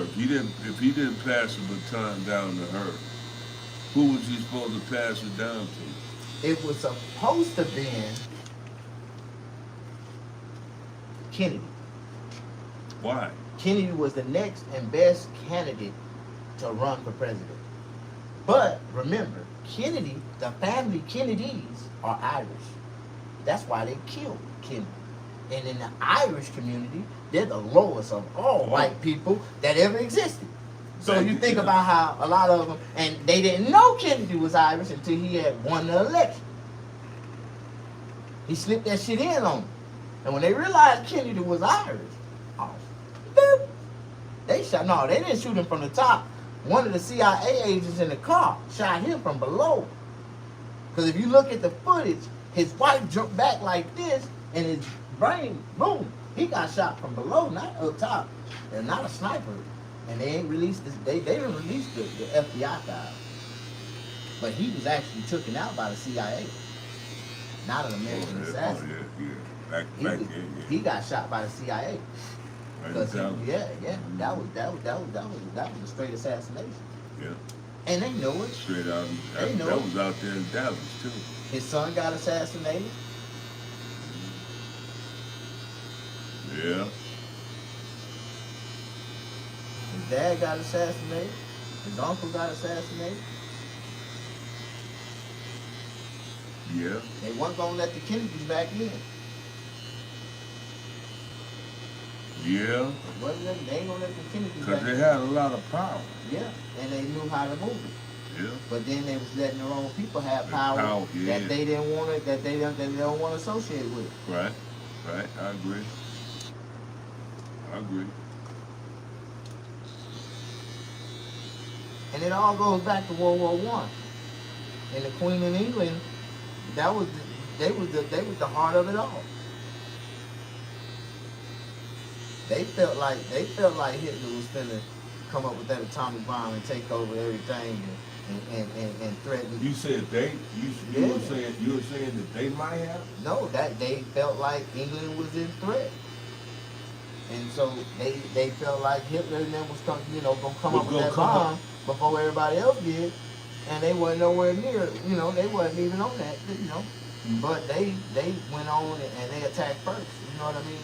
if he didn't pass the baton down to her, who was he supposed to pass it down to? It was supposed to be Kennedy. Why? Kennedy was the next and best candidate to run for president. But remember, Kennedy, the family Kennedys are Irish. That's why they killed Kennedy. And in the Irish community, they're the lowest of all white people that ever existed. So you think about how a lot of them, and they didn't know Kennedy was Irish until he had won the election. He slipped that shit in on them. And when they realized Kennedy was Irish, boop, they didn't shoot him from the top. One of the CIA agents in the car shot him from below. Because if you look at the footage, his wife jumped back like this, and his brain, boom, he got shot from below, not up top. They're not a sniper. And they ain't released this. They didn't release the FBI guy. But he was actually taken out by the CIA. Not an American assassin. He got shot by the CIA. Because that was a straight assassination. Yeah. And they know it. Straight out. They know That it. was out there in Dallas too. His son got assassinated. Yeah. His dad got assassinated. His uncle got assassinated. Yeah. They weren't gonna let the Kennedys back in. Yeah. They ain't gonna let the Kennedys Because back they in. had a lot of power. Yeah, and they knew how to move it. Yeah. But then they was letting their own people have The power, power, yeah. that they didn't want it, that they don't want to associate with it. Right. Right. I agree. I agree. And it all goes back to World War I. And the Queen in England, they was the heart of it all. They felt like Hitler was finna come up with that atomic bomb and take over everything and threaten. You said they. You Yeah. were saying that they might have. No, that they felt like England was in threat. And so they felt like Hitler and them was gonna come up with that bomb before everybody else did, and they weren't nowhere near. They wasn't even on that. But they went on and they attacked first. You know what I mean?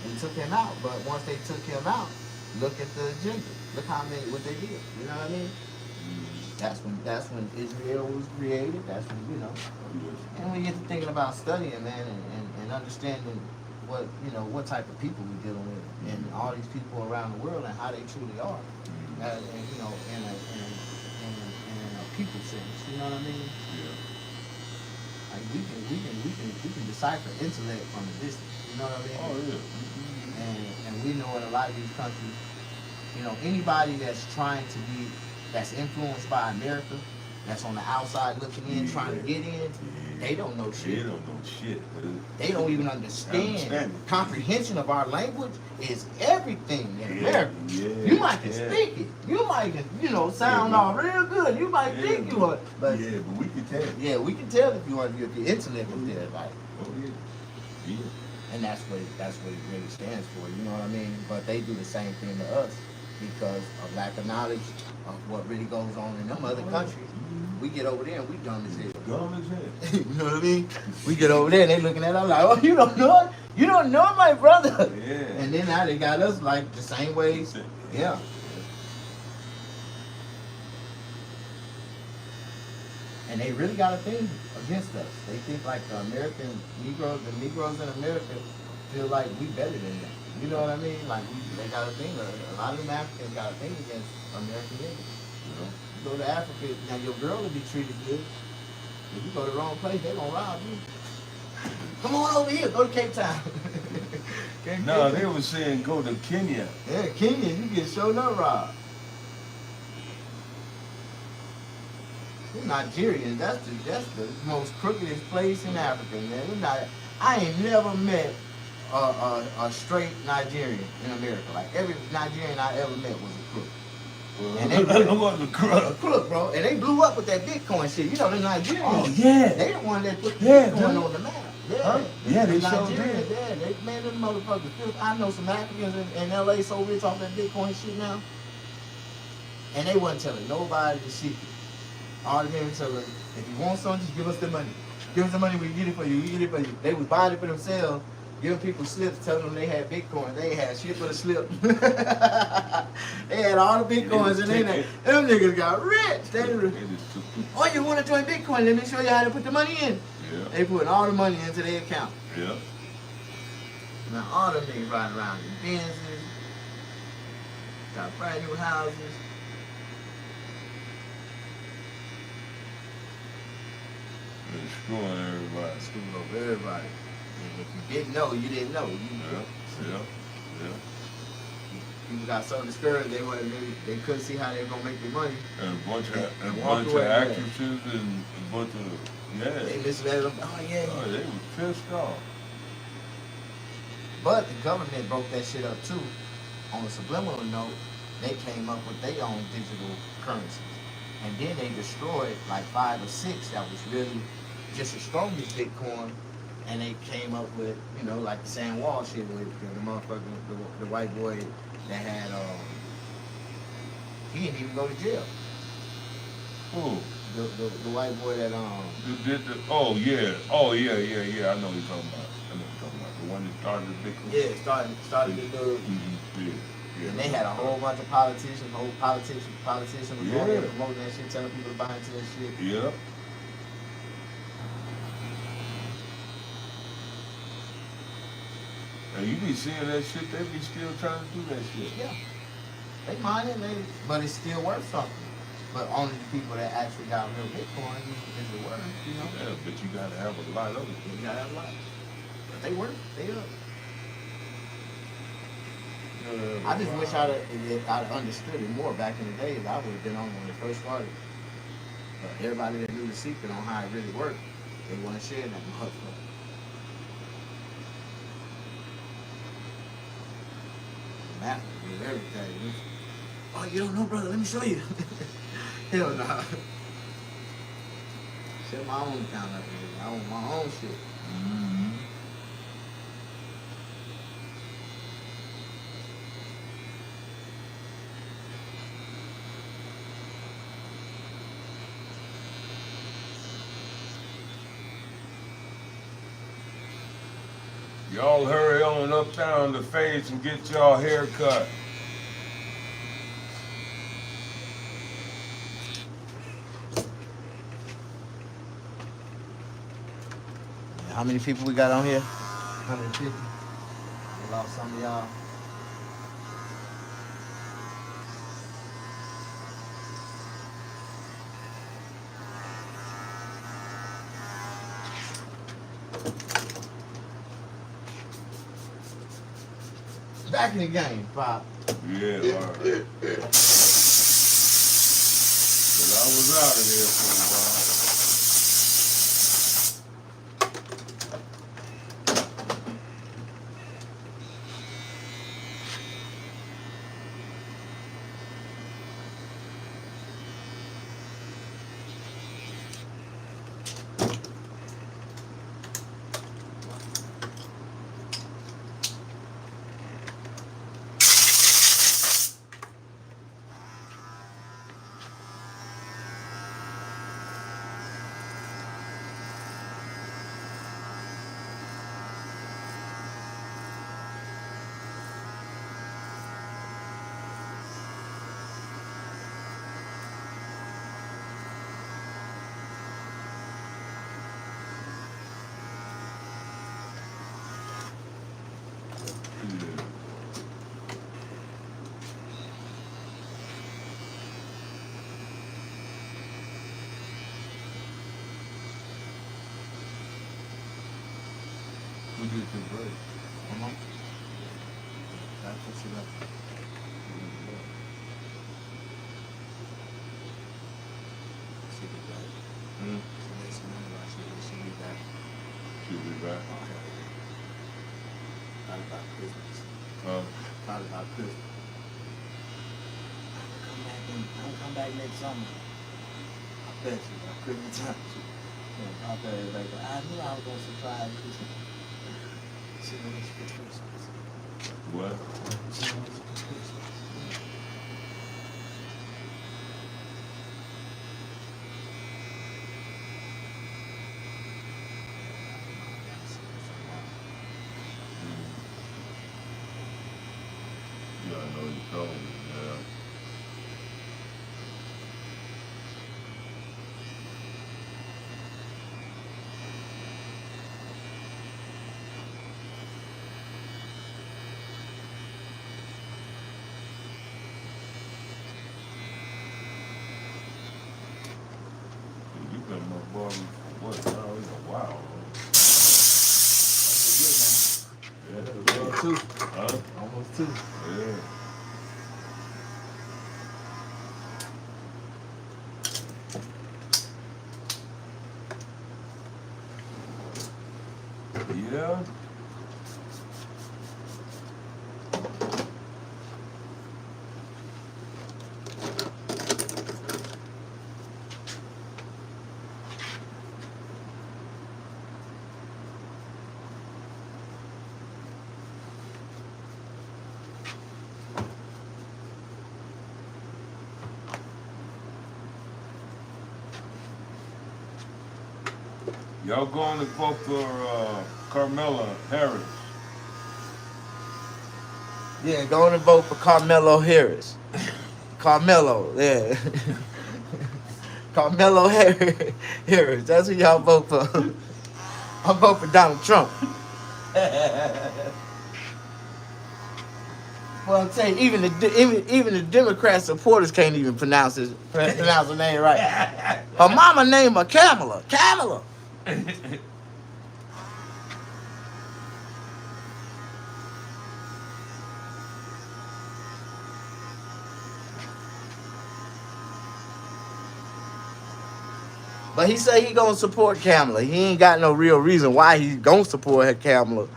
And took him out. But once they took him out, look at the agenda. Look what they did. You know what I mean? That's when Israel was created. That's when, you know. Oh, yes. And when you get to thinking about studying, man, and understanding what, you know, what type of people we're dealing with, and all these people around the world and how they truly are, and you know, in a people sense, you know what I mean? Yeah. Like we can decipher intellect from a distance, you know what I mean? Oh, yeah. And we know in a lot of these countries, you know, anybody that's trying to be, that's influenced by America, that's on the outside looking in, trying to get in, they don't know shit. They don't know shit. They don't even understand. Understand. Comprehension of our language is everything in Yeah, America. yeah, You might can yeah. speak it. You might can, you know, sound Yeah, all real good. You might Yeah, think you are, but yeah, but we can tell. yeah, we can tell if you are, if your intellect is there, like, Oh, yeah. Yeah. and that's what it really stands for. You know what I mean? But they do the same thing to us because of lack of knowledge of what really goes on in them other countries. We get over there and we dumb as hell. Dumb as hell. You know what I mean? We get over there and they looking at us like, oh, you don't know it? You don't know my brother. Yeah. And then now they got us like the same way. Yeah. And they really got a thing against us. They think like the American Negroes, the Negroes in America feel like we better than them. You know what I mean? Like they got a thing. A lot of them Africans got a thing against American niggas. You know, you go to Africa, now your girl will be treated good. If you go to the wrong place, they gonna rob you. Come on over here, go to Cape Town. No, they were saying go to Kenya. Yeah, Kenya, you get showed up robbed. We're Nigerians, that's the most crookedest place in Africa, man. I ain't never met a straight Nigerian in America. Like every Nigerian I ever met was a crook. And they wasn't a crook. A crook, bro. And they blew up with that Bitcoin shit. You know, the Nigerians. Oh, yeah. They the one that put the Yeah, Bitcoin dude. on the map. Yeah. Huh? Yeah, they showed Nigerians, did. yeah. They, man, them motherfuckers. I know some Africans in LA so rich off that Bitcoin shit now. And they wasn't telling nobody the secret. All they did tell us, if you want something, just give us the money. Give us the money, we get it for you, we get it for you. They was buying it for themselves, giving people slips, telling them they had Bitcoin. They ain't had shit but a slip. They had all the Bitcoins and they them niggas got rich. They were, oh, you want to join Bitcoin? Let me show you how to put the money in. Yeah. They put all the money into their account. Yeah. Now all them niggas riding around in Benzes, got brand new houses. They're screwing everybody. Screwing over everybody. And if you didn't know, you didn't know. Yeah. People got so discouraged they couldn't see how they were gonna make their money. And a bunch And of walk away, actresses and a bunch of They misled them. Oh yeah. Oh, they was pissed off. But the government broke that shit up too. On a subliminal note, they came up with their own digital currencies. And then they destroyed like 5 or 6 that was really just as strong as Bitcoin. And they came up with, you know, like the San Wall shit with the motherfucker, the white boy that had, he didn't even go to jail. Who? The white boy that, Oh yeah. I know what you're talking about. The one that started the Bitcoin. yeah, started the little, Yeah. and they had a whole bunch of politicians was on there Yeah. promoting that shit, telling people to buy into that shit. Yeah. And you be seeing that shit, they be still trying to do that shit. Yeah. They mine it, but it's still worth something. But only the people that actually got real Bitcoin is it worth, you know? Yeah, but you gotta have a lot of it. You gotta have a lot. But they work, they up. I just wish I'd understood it more back in the days. I would have been on when it first started. But everybody that knew the secret on how it really worked, they want to share that motherfucker. Math is everything. Oh, you don't know, brother? Let me show you. Hell no. Nah. Set my own account up here. I want my own shit. Mm-hmm. Y'all hurry on up down the face and get y'all hair cut. How many people we got on here? 150. We lost some of y'all. Back in the game, Pop. Yeah, all right. But I was out of there for a while. We did some break. Come on. That's what you got. She'll be back. Hmm? She'll be back. She'll be back. Probably about Christmas. Huh? Probably about Christmas. I'll come back next summer. I bet you, by Christmas time. I'll tell everybody, I knew I was going to surprise you. She knows for Christmas. What? She knows for Christmas. Yeah, I know you told me. Yeah. You been my boy for what? Now it's a while. Yeah. Almost two. Huh? Almost two. Yeah. Yeah. Y'all going to vote for Kamala Harris? Yeah, going to vote for Carmelo Harris. Carmelo, yeah. Carmelo Harris. That's who y'all vote for. I vote for Donald Trump. Well, I'm saying even the Democrat supporters can't even pronounce the name right. Her mama named her Kamala. Kamala. But he say he gonna support Kamala. He ain't got no real reason why he gonna support her Kamala.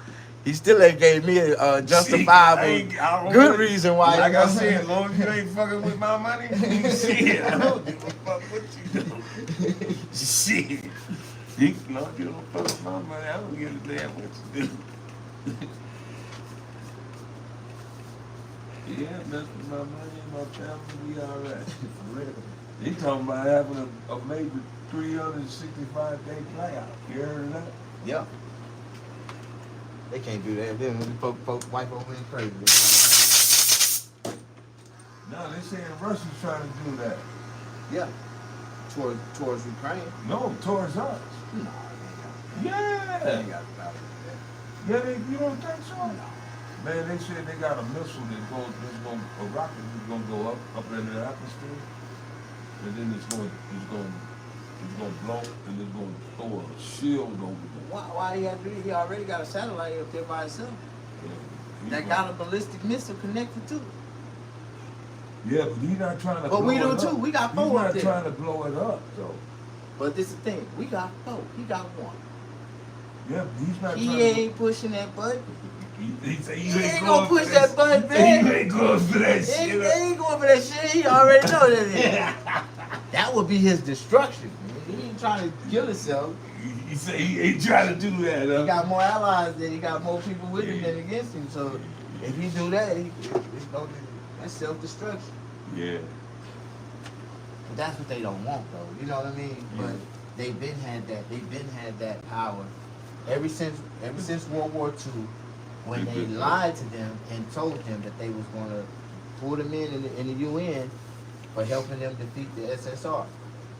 He still ain't gave me a justifiable good reason why. Like I said, as long as you ain't fucking with my money, shit, I don't give a fuck what you do. Shit. You know, you don't fuck with my money, I don't give a damn what you do. Yeah, mess with my money and my family, we all right. He talking about having a major 365-day playout. You heard of that? Yeah. They can't do that. Then folks wipe over in crazy. No, they saying Russia's trying to do that. Yeah. Towards Ukraine. No, towards us. No, Yeah. They ain't got the power to do Yeah, you don't think so? Man, they said they got a missile a rocket that's gonna go up in the atmosphere, and then it's gonna blow, and it's gonna throw a shield over that. them. Why he had to do it? He already got a satellite up there by itself. He's That got a ballistic missile connected to it. Yeah, but he's not trying to But blow we it do up. too. We got He's four up not there. trying to blow it up, though. But this is the thing. We got four. He got one. Yeah, but he's not He trying ain't pushing that button. He said He you ain't going gonna for push that button, He man. ain't going for that He shit. ain't going for that shit. He already know that. That would be his destruction. Man. He ain't trying to kill himself. He said he ain't trying to do that. He got more allies than he got more people with him than against him. So if he do that, that's self-destruction. Yeah. But that's what they don't want, though. You know what I mean? Yeah. But they've been had that. They've been had that power ever since World War II, when they lied to them and told them that they was going to pull them in the UN for helping them defeat the SSR.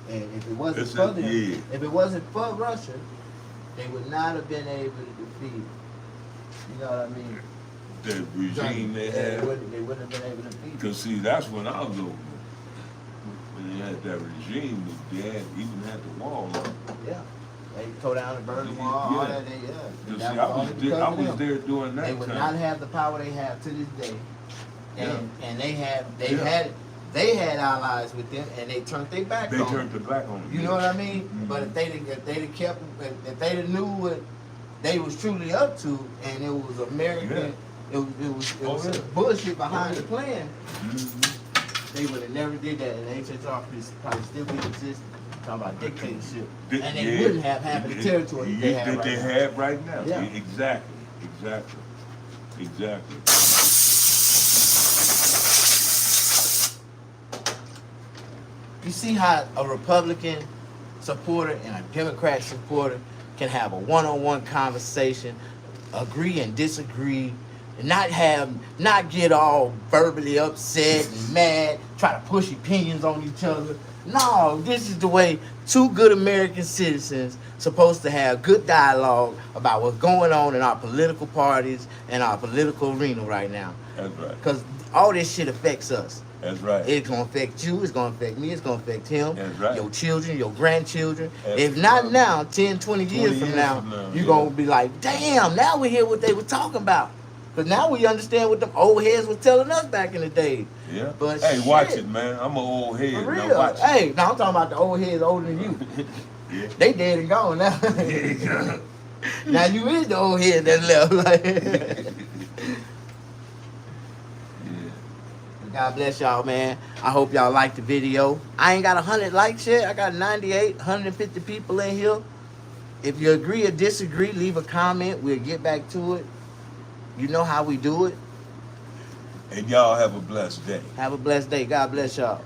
And if it wasn't for them, if it wasn't for Russia, they would not have been able to defeat. You know what I mean? The regime they had. They wouldn't have been able to defeat. Because see, that's when I was over. When they had that regime, they had, even had the wall up. Yeah. They tore down the Berlin Wall, all Yeah. that. You That see, was only because I of was them. there during that They time. would not have the power they have to this day. And they Yeah. had allies with them, and they turned their back They on turned them. the back on them. You know what I mean? Mhm. But if they knew what they was truly up to, and it was American, it was bullshit behind the plan, they would have never did that. And HSR probably still be existing. Talking about dictatorship, and they wouldn't have half of the territory they have right now. Yeah. Exactly. You see how a Republican supporter and a Democrat supporter can have a one-on-one conversation, agree and disagree, and not get all verbally upset and mad, try to push opinions on each other. No, this is the way two good American citizens supposed to have good dialogue about what's going on in our political parties and our political arena right now. That's right. Because all this shit affects us. That's right. It's gonna affect you, it's gonna affect me, it's gonna affect him, That's right. your children, your grandchildren. That's If not right. now, 10, 20 years from now, you're gonna be like, damn, now we hear what they were talking about. Because now we understand what them old heads was telling us back in the day. Yeah. But hey, shit, watch it, man. I'm an old head. for Now real. watch it. Hey, now I'm talking about the old heads older than you. Yeah. They dead and gone now. Yeah. Now you is the old head that left. Like, God bless y'all, man. I hope y'all liked the video. I ain't got 100 likes yet. I got 98, 150 people in here. If you agree or disagree, leave a comment. We'll get back to it. You know how we do it. And y'all have a blessed day. Have a blessed day. God bless y'all.